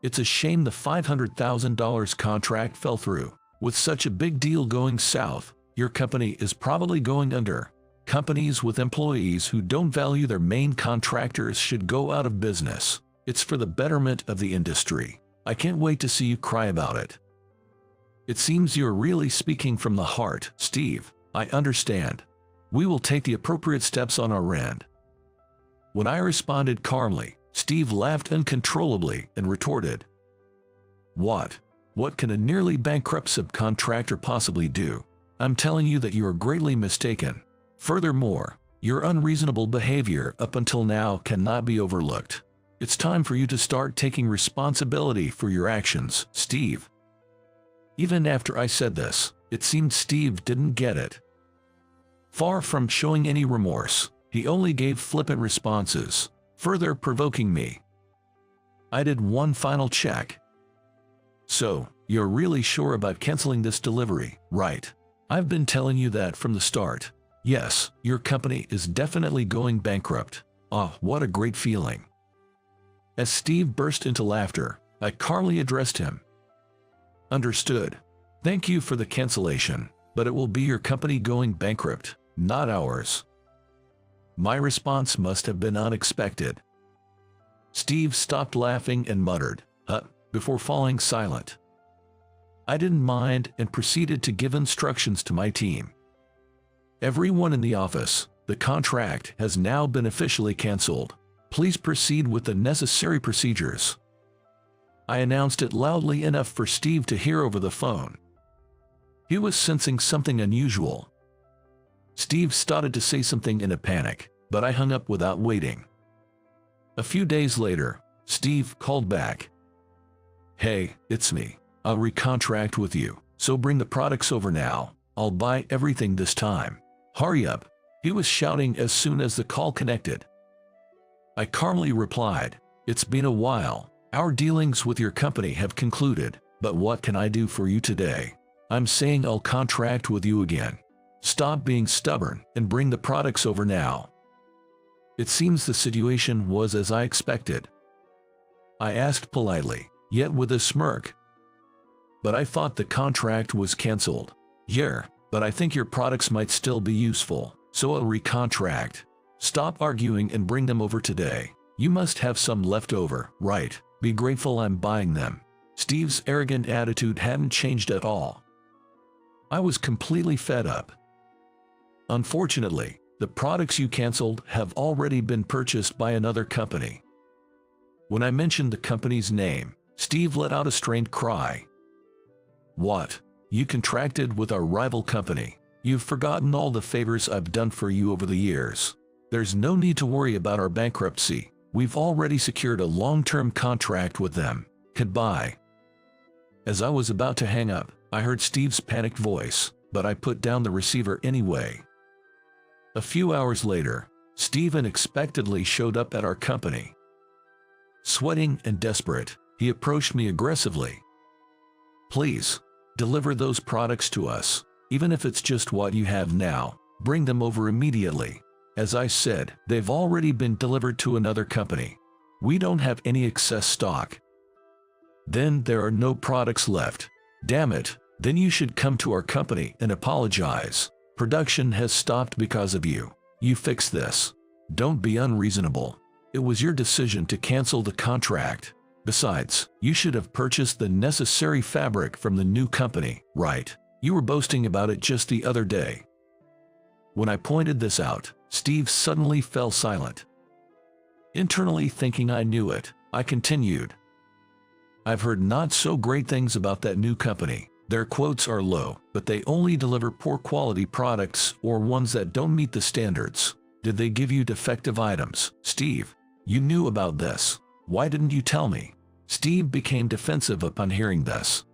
It's a shame the $500,000 contract fell through. With such a big deal going south, your company is probably going under. Companies with employees who don't value their main contractors should go out of business. It's for the betterment of the industry. I can't wait to see you cry about it. It seems you're really speaking from the heart, Steve. I understand. We will take the appropriate steps on our end. When I responded calmly, Steve laughed uncontrollably and retorted, What? What can a nearly bankrupt subcontractor possibly do? I'm telling you that you are greatly mistaken. Furthermore, your unreasonable behavior up until now cannot be overlooked. It's time for you to start taking responsibility for your actions, Steve. Even after I said this, it seemed Steve didn't get it. Far from showing any remorse, he only gave flippant responses, further provoking me. I did one final check. So, you're really sure about canceling this delivery, right? I've been telling you that from the start. Yes, your company is definitely going bankrupt. Oh, what a great feeling. As Steve burst into laughter, I calmly addressed him. Understood. Thank you for the cancellation, but it will be your company going bankrupt, not ours. My response must have been unexpected. Steve stopped laughing and muttered, before falling silent. I didn't mind and proceeded to give instructions to my team. Everyone in the office, the contract has now been officially canceled. Please proceed with the necessary procedures. I announced it loudly enough for Steve to hear over the phone. He was sensing something unusual. Steve started to say something in a panic, but I hung up without waiting. A few days later, Steve called back. Hey, it's me. I'll recontract with you, so bring the products over now. I'll buy everything this time. Hurry up, he was shouting as soon as the call connected. I calmly replied, It's been a while. Our dealings with your company have concluded, but what can I do for you today? I'm saying I'll contract with you again. Stop being stubborn and bring the products over now. It seems the situation was as I expected. I asked politely, yet with a smirk. But I thought the contract was canceled. Yeah, but I think your products might still be useful, so I'll recontract. Stop arguing and bring them over today. You must have some left over, right? Be grateful I'm buying them. Steve's arrogant attitude hadn't changed at all. I was completely fed up. Unfortunately, the products you canceled have already been purchased by another company. When I mentioned the company's name, Steve let out a strained cry. What? You contracted with our rival company? You've forgotten all the favors I've done for you over the years. There's no need to worry about our bankruptcy. We've already secured a long-term contract with them. Goodbye." As I was about to hang up, I heard Steve's panicked voice, but I put down the receiver anyway. A few hours later, Steve unexpectedly showed up at our company. Sweating and desperate, he approached me aggressively. "Please, deliver those products to us, even if it's just what you have now. Bring them over immediately." As I said, they've already been delivered to another company. We don't have any excess stock. "Then there are no products left. Damn it, then you should come to our company and apologize. Production has stopped because of you. You fix this. Don't be unreasonable. It was your decision to cancel the contract. Besides, you should have purchased the necessary fabric from the new company, right? You were boasting about it just the other day." When I pointed this out, Steve suddenly fell silent. Internally thinking I knew it, I continued. "I've heard not so great things about that new company. Their quotes are low, but they only deliver poor quality products or ones that don't meet the standards. Did they give you defective items, Steve? You knew about this. Why didn't you tell me?" Steve became defensive upon hearing this.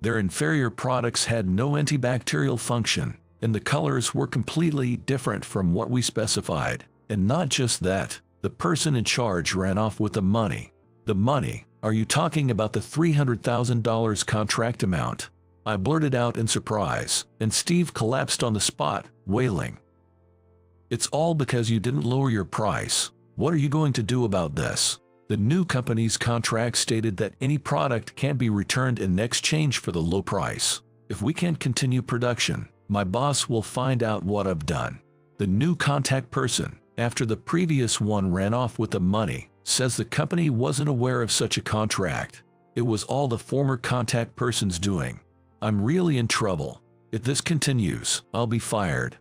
Their inferior products had no antibacterial function, and the colors were completely different from what we specified. And not just that, the person in charge ran off with the money. "The money? Are you talking about the $300,000 contract amount?" I blurted out in surprise, and Steve collapsed on the spot, wailing. "It's all because you didn't lower your price. What are you going to do about this? The new company's contract stated that any product can't be returned in exchange for the low price. If we can't continue production, my boss will find out what I've done." The new contact person, after the previous one ran off with the money, says the company wasn't aware of such a contract. It was all the former contact person's doing. I'm really in trouble. If this continues, I'll be fired.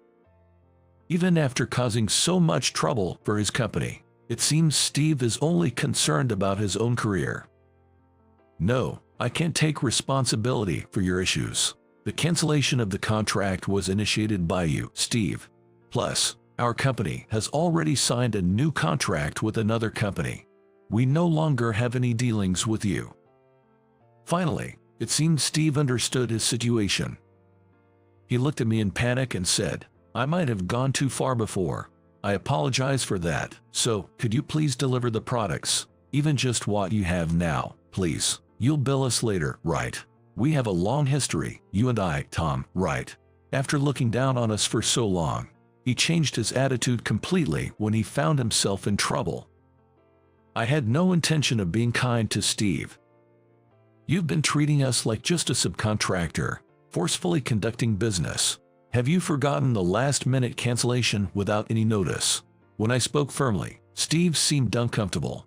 Even after causing so much trouble for his company, it seems Steve is only concerned about his own career. "No, I can't take responsibility for your issues. The cancellation of the contract was initiated by you, Steve. Plus, our company has already signed a new contract with another company. We no longer have any dealings with you." Finally, it seemed Steve understood his situation. He looked at me in panic and said, "I might have gone too far before. I apologize for that. So, could you please deliver the products? Even just what you have now, please. You'll bill us later, right? We have a long history, you and I, Tom, right?" After looking down on us for so long, he changed his attitude completely when he found himself in trouble. I had no intention of being kind to Steve. "You've been treating us like just a subcontractor, forcefully conducting business. Have you forgotten the last-minute cancellation without any notice?" When I spoke firmly, Steve seemed uncomfortable.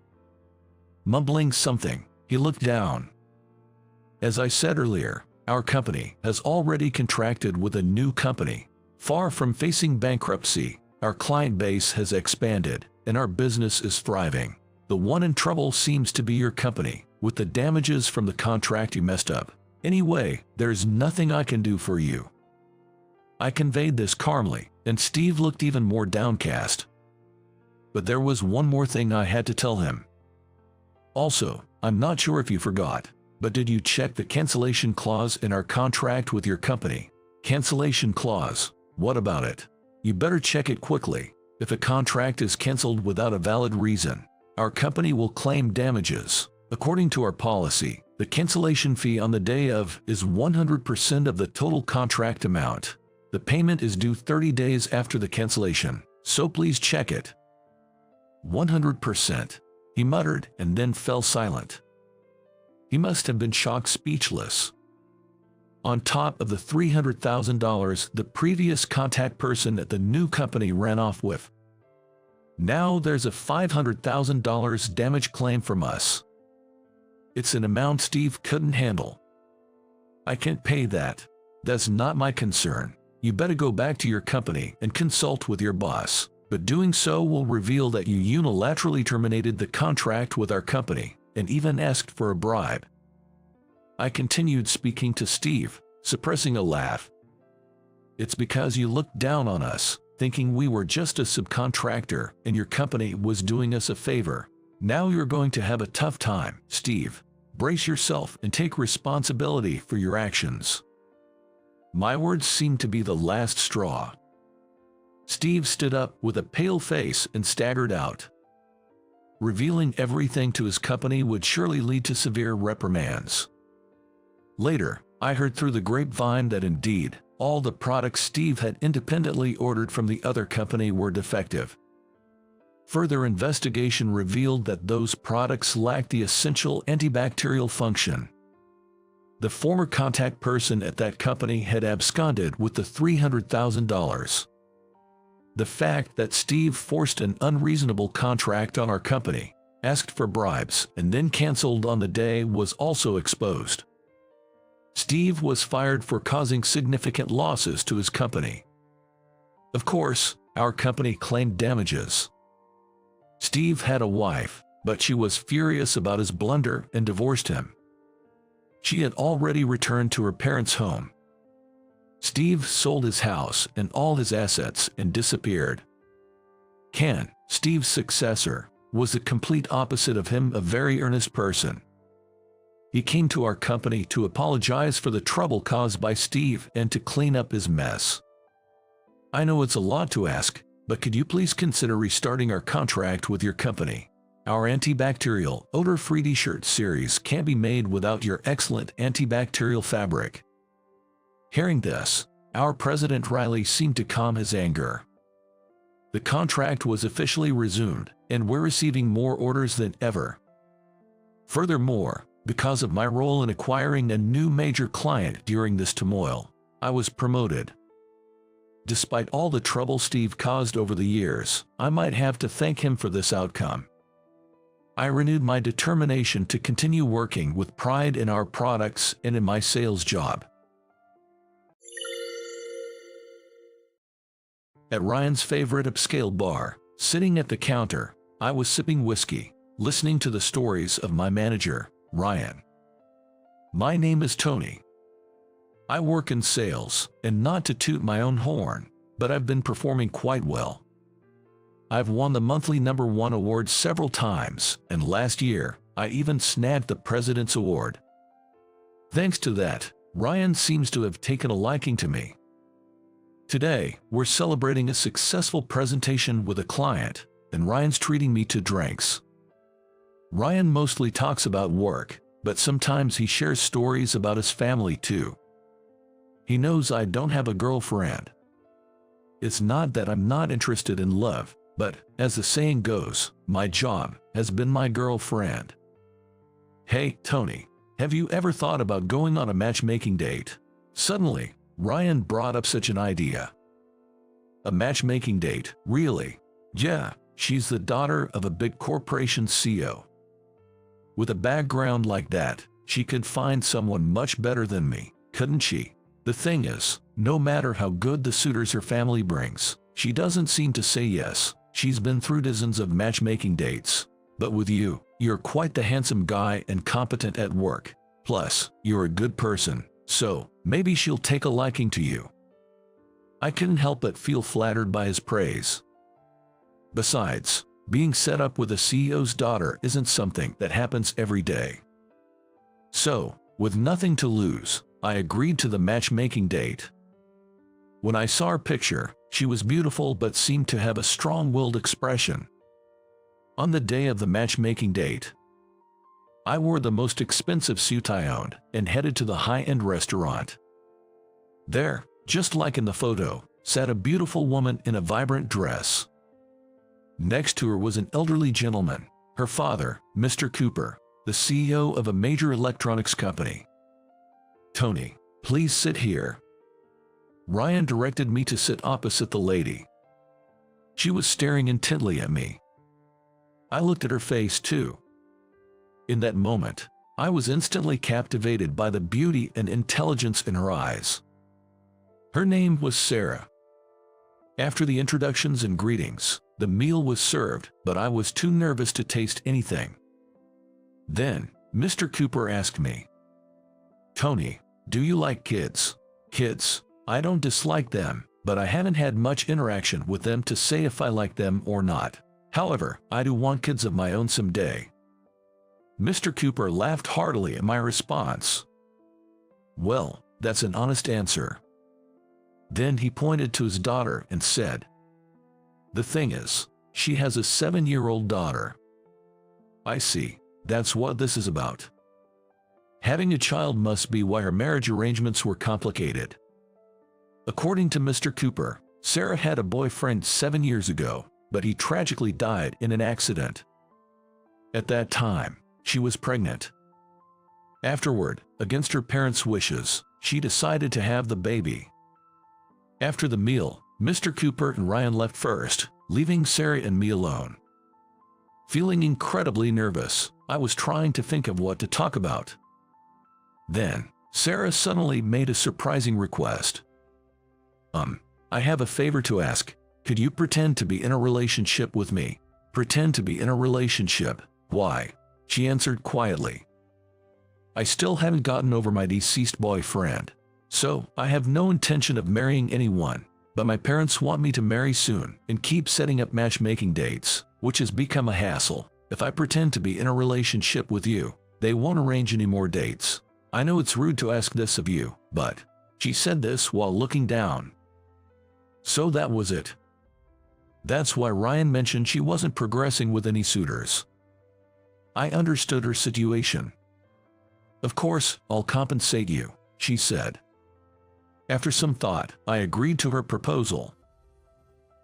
Mumbling something, he looked down. "As I said earlier, our company has already contracted with a new company. Far from facing bankruptcy, our client base has expanded, and our business is thriving. The one in trouble seems to be your company, with the damages from the contract you messed up. Anyway, there's nothing I can do for you." I conveyed this calmly, and Steve looked even more downcast. But there was one more thing I had to tell him. "Also, I'm not sure if you forgot, but did you check the cancellation clause in our contract with your company?" "Cancellation clause? What about it?" "You better check it quickly. If a contract is canceled without a valid reason, our company will claim damages. According to our policy, the cancellation fee on the day of is 100% of the total contract amount. The payment is due 30 days after the cancellation, so please check it." 100%, he muttered and then fell silent. He must have been shocked speechless. On top of the $300,000 the previous contact person at the new company ran off with, now there's a $500,000 damage claim from us. It's an amount Steve couldn't handle. "I can't pay that. That's not my concern. You better go back to your company and consult with your boss, but doing so will reveal that you unilaterally terminated the contract with our company and even asked for a bribe." I continued speaking to Steve, suppressing a laugh. It's because you looked down on us, thinking we were just a subcontractor and your company was doing us a favor. Now you're going to have a tough time, Steve. Brace yourself and take responsibility for your actions." My words seemed to be the last straw. Steve stood up with a pale face and staggered out. Revealing everything to his company would surely lead to severe reprimands. Later, I heard through the grapevine that indeed, all the products Steve had independently ordered from the other company were defective. Further investigation revealed that those products lacked the essential antibacterial function. The former contact person at that company had absconded with the $300,000. The fact that Steve forced an unreasonable contract on our company, asked for bribes, and then canceled on the day was also exposed. Steve was fired for causing significant losses to his company. Of course, our company claimed damages. Steve had a wife, but she was furious about his blunder and divorced him. She had already returned to her parents' home. Steve sold his house and all his assets and disappeared. Ken, Steve's successor, was the complete opposite of him, a very earnest person. He came to our company to apologize for the trouble caused by Steve and to clean up his mess. "I know it's a lot to ask, but could you please consider restarting our contract with your company? Our antibacterial, odor-free t-shirt series can't be made without your excellent antibacterial fabric." Hearing this, our president Riley seemed to calm his anger. The contract was officially resumed, and we're receiving more orders than ever. Furthermore, because of my role in acquiring a new major client during this turmoil, I was promoted. Despite all the trouble Steve caused over the years, I might have to thank him for this outcome. I renewed my determination to continue working with pride in our products and in my sales job. At Ryan's favorite upscale bar, sitting at the counter, I was sipping whiskey, listening to the stories of my manager, Ryan. "My name is Tony. I work in sales, and not to toot my own horn, but I've been performing quite well. I've won the monthly #1 award several times, and last year, I even snagged the President's Award. Thanks to that, Ryan seems to have taken a liking to me. Today, we're celebrating a successful presentation with a client, and Ryan's treating me to drinks. Ryan mostly talks about work, but sometimes he shares stories about his family too. He knows I don't have a girlfriend. It's not that I'm not interested in love, but, as the saying goes, my job has been my girlfriend. Hey, Tony, have you ever thought about going on a matchmaking date?" Suddenly, Ryan brought up such an idea. "A matchmaking date, really? Yeah, she's the daughter of a big corporation CEO. With a background like that, she could find someone much better than me, couldn't she? The thing is, no matter how good the suitors her family brings, she doesn't seem to say yes. She's been through dozens of matchmaking dates. But with you, you're quite the handsome guy and competent at work. Plus, you're a good person, so maybe she'll take a liking to you." I couldn't help but feel flattered by his praise. Besides, being set up with a CEO's daughter isn't something that happens every day. So, with nothing to lose, I agreed to the matchmaking date. When I saw her picture, she was beautiful but seemed to have a strong-willed expression. On the day of the matchmaking date, I wore the most expensive suit I owned and headed to the high-end restaurant. There, just like in the photo, sat a beautiful woman in a vibrant dress. Next to her was an elderly gentleman, her father, Mr. Cooper, the CEO of a major electronics company. "Tony, please sit here." Ryan directed me to sit opposite the lady. She was staring intently at me. I looked at her face too. In that moment, I was instantly captivated by the beauty and intelligence in her eyes. Her name was Sarah. After the introductions and greetings, the meal was served, but I was too nervous to taste anything. Then, Mr. Cooper asked me, "Tony, do you like kids?" "Kids? I don't dislike them, but I haven't had much interaction with them to say if I like them or not. However, I do want kids of my own someday." Mr. Cooper laughed heartily at my response. "Well, that's an honest answer." Then he pointed to his daughter and said, "The thing is, she has a 7-year-old daughter." "I see. That's what this is about. Having a child must be why her marriage arrangements were complicated." According to Mr. Cooper, Sarah had a boyfriend 7 years ago, but he tragically died in an accident. At that time, she was pregnant. Afterward, against her parents' wishes, she decided to have the baby. After the meal, Mr. Cooper and Ryan left first, leaving Sarah and me alone. Feeling incredibly nervous, I was trying to think of what to talk about. Then, Sarah suddenly made a surprising request. I have a favor to ask. Could you pretend to be in a relationship with me?" "Pretend to be in a relationship? Why?" she answered quietly. "I still haven't gotten over my deceased boyfriend, so I have no intention of marrying anyone, but my parents want me to marry soon and keep setting up matchmaking dates, which has become a hassle. If I pretend to be in a relationship with you, they won't arrange any more dates. I know it's rude to ask this of you, but..." She said this while looking down. So that was it. That's why Ryan mentioned she wasn't progressing with any suitors. I understood her situation. "Of course, I'll compensate you," she said. After some thought, I agreed to her proposal.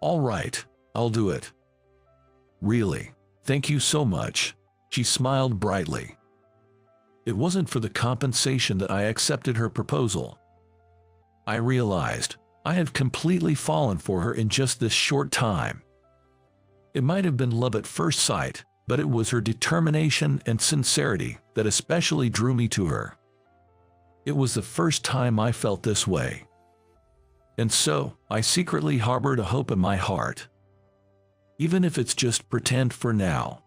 "All right, I'll do it." "Really? Thank you so much." She smiled brightly. It wasn't for the compensation that I accepted her proposal. I realized I had completely fallen for her in just this short time. It might have been love at first sight, but it was her determination and sincerity that especially drew me to her. It was the first time I felt this way. And so, I secretly harbored a hope in my heart. Even if it's just pretend for now.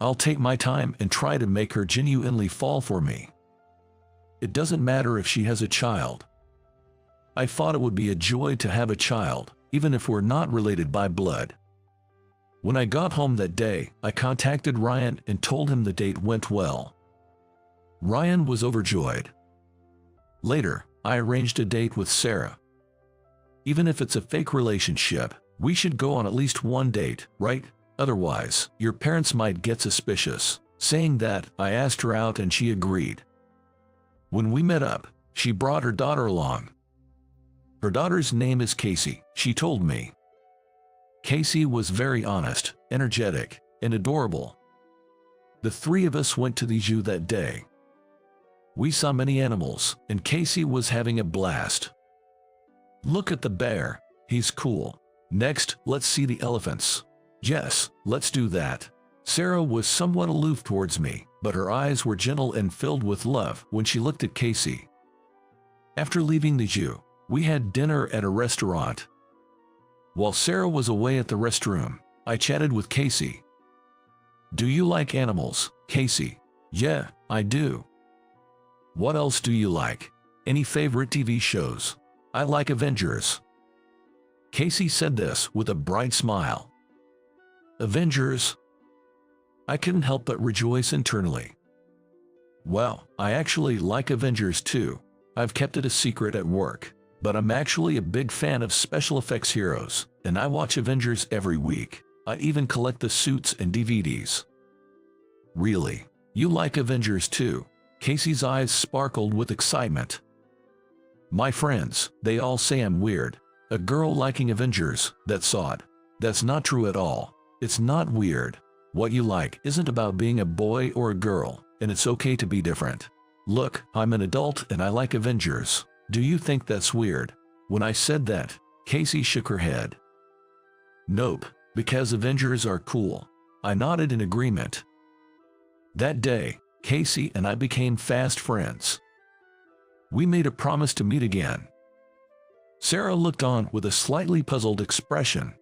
I'll take my time and try to make her genuinely fall for me. It doesn't matter if she has a child. I thought it would be a joy to have a child, even if we're not related by blood. When I got home that day, I contacted Ryan and told him the date went well. Ryan was overjoyed. Later, I arranged a date with Sarah. Even if it's a fake relationship, we should go on at least one date, right? Otherwise, your parents might get suspicious. Saying that, I asked her out and she agreed. When we met up, she brought her daughter along. Her daughter's name is Casey, she told me. Casey was very honest, energetic, and adorable. The three of us went to the zoo that day. We saw many animals, and Casey was having a blast. "Look at the bear, he's cool. Next, let's see the elephants." "Yes, let's do that." Sarah was somewhat aloof towards me, but her eyes were gentle and filled with love when she looked at Casey. After leaving the zoo, we had dinner at a restaurant. While Sarah was away at the restroom, I chatted with Casey. "Do you like animals, Casey?" "Yeah, I do." "What else do you like? Any favorite TV shows?" "I like Avengers." Casey said this with a bright smile. "Avengers?" I couldn't help but rejoice internally. "Well, I actually like Avengers too. I've kept it a secret at work. But I'm actually a big fan of special effects heroes, and I watch Avengers every week. I even collect the suits and DVDs." "Really? You like Avengers too?" Casey's eyes sparkled with excitement. "My friends, they all say I'm weird. A girl liking Avengers, that's odd. That's not true at all. It's not weird. What you like isn't about being a boy or a girl, and it's okay to be different. Look, I'm an adult and I like Avengers. Do you think that's weird?" When I said that, Casey shook her head. "Nope, because Avengers are cool." I nodded in agreement. That day, Casey and I became fast friends. We made a promise to meet again. Sarah looked on with a slightly puzzled expression.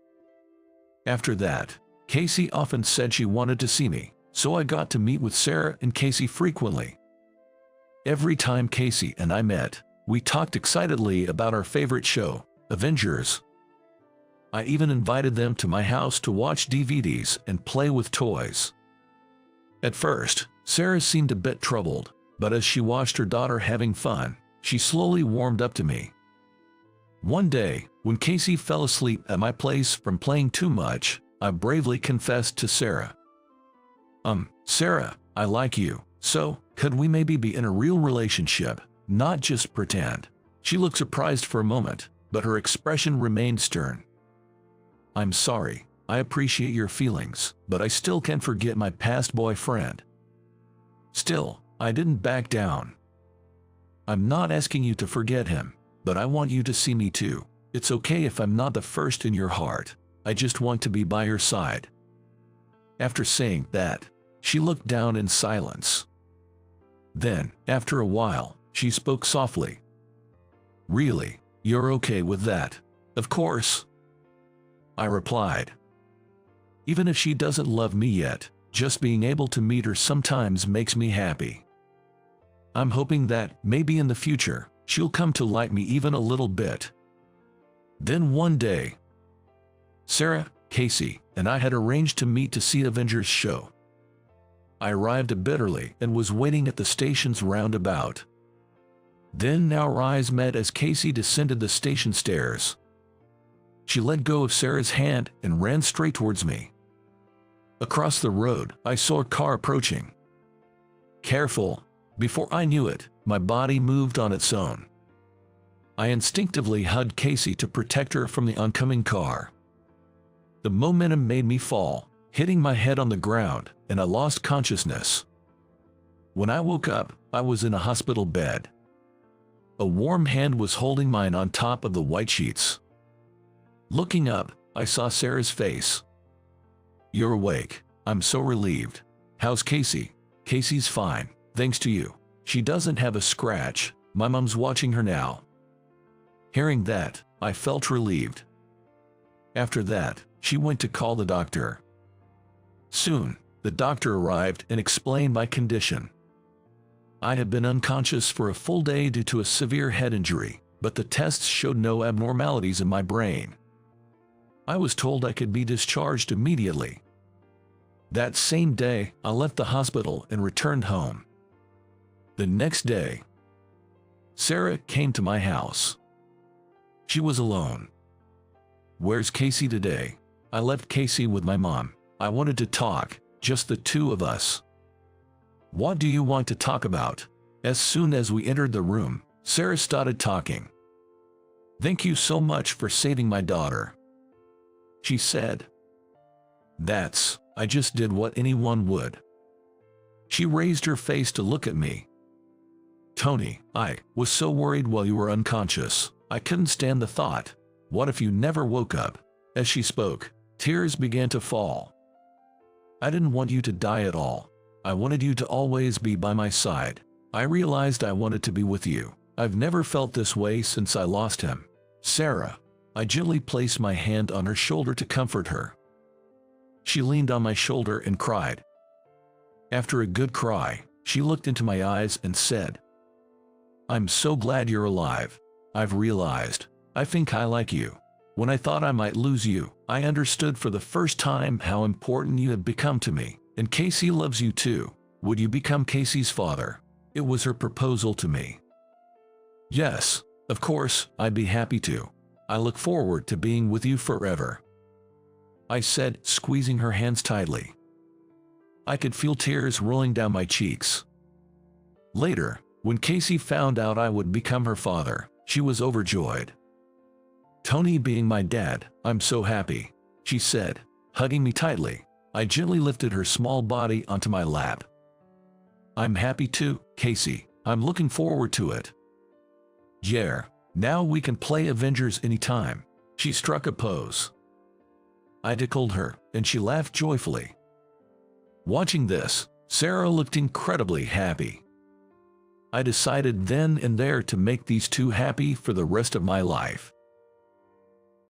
After that, Casey often said she wanted to see me, so I got to meet with Sarah and Casey frequently. Every time Casey and I met, We talked excitedly about our favorite show, Avengers. I even invited them to my house to watch DVDs and play with toys. At first, Sarah seemed a bit troubled, but as she watched her daughter having fun, she slowly warmed up to me. One day, when Casey fell asleep at my place from playing too much, I bravely confessed to Sarah. Sarah, I like you, so could we maybe be in a real relationship, not just pretend? She looked surprised for a moment, but her expression remained stern. I'm sorry, I appreciate your feelings, but I still can't forget my past boyfriend. Still, I didn't back down. I'm not asking you to forget him, but I want you to see me too. It's okay if I'm not the first in your heart. I just want to be by your side. After saying that, she looked down in silence. Then, after a while, she spoke softly. Really, you're okay with that? Of course. I replied. Even if she doesn't love me yet, just being able to meet her sometimes makes me happy. I'm hoping that, maybe in the future, she'll come to like me even a little bit. Then one day, Sarah, Casey, and I had arranged to meet to see Avengers show. I arrived a bit early and was waiting at the station's roundabout. Then our eyes met as Casey descended the station stairs. She let go of Sarah's hand and ran straight towards me. Across the road, I saw a car approaching. Careful! Before I knew it, my body moved on its own. I instinctively hugged Casey to protect her from the oncoming car. The momentum made me fall, hitting my head on the ground, and I lost consciousness. When I woke up, I was in a hospital bed. A warm hand was holding mine on top of the white sheets. Looking up, I saw Sarah's face. You're awake. I'm so relieved. How's Casey? Casey's fine, thanks to you. She doesn't have a scratch. My mom's watching her now. Hearing that, I felt relieved. After that, she went to call the doctor. Soon, the doctor arrived and explained my condition. I had been unconscious for a full day due to a severe head injury, but the tests showed no abnormalities in my brain. I was told I could be discharged immediately. That same day, I left the hospital and returned home. The next day, Sarah came to my house. She was alone. Where's Casey today? I left Casey with my mom. I wanted to talk, just the two of us. What do you want to talk about? As soon as we entered the room, Sarah started talking. Thank you so much for saving my daughter, she said. I just did what anyone would. She raised her face to look at me. Tony, I was so worried while you were unconscious. I couldn't stand the thought. What if you never woke up? As she spoke, tears began to fall. I didn't want you to die at all. I wanted you to always be by my side. I realized I wanted to be with you. I've never felt this way since I lost him. Sarah. I gently placed my hand on her shoulder to comfort her. She leaned on my shoulder and cried. After a good cry, she looked into my eyes and said, I'm so glad you're alive. I've realized, I think I like you. When I thought I might lose you, I understood for the first time how important you have become to me. And Casey loves you too. Would you become Casey's father? It was her proposal to me. Yes, of course, I'd be happy to. I look forward to being with you forever, I said, squeezing her hands tightly. I could feel tears rolling down my cheeks. Later, when Casey found out I would become her father, she was overjoyed. Tony being my dad, I'm so happy, she said, hugging me tightly. I gently lifted her small body onto my lap. I'm happy too, Casey. I'm looking forward to it. Yeah, now we can play Avengers anytime. She struck a pose. I tickled her, and she laughed joyfully. Watching this, Sarah looked incredibly happy. I decided then and there to make these two happy for the rest of my life.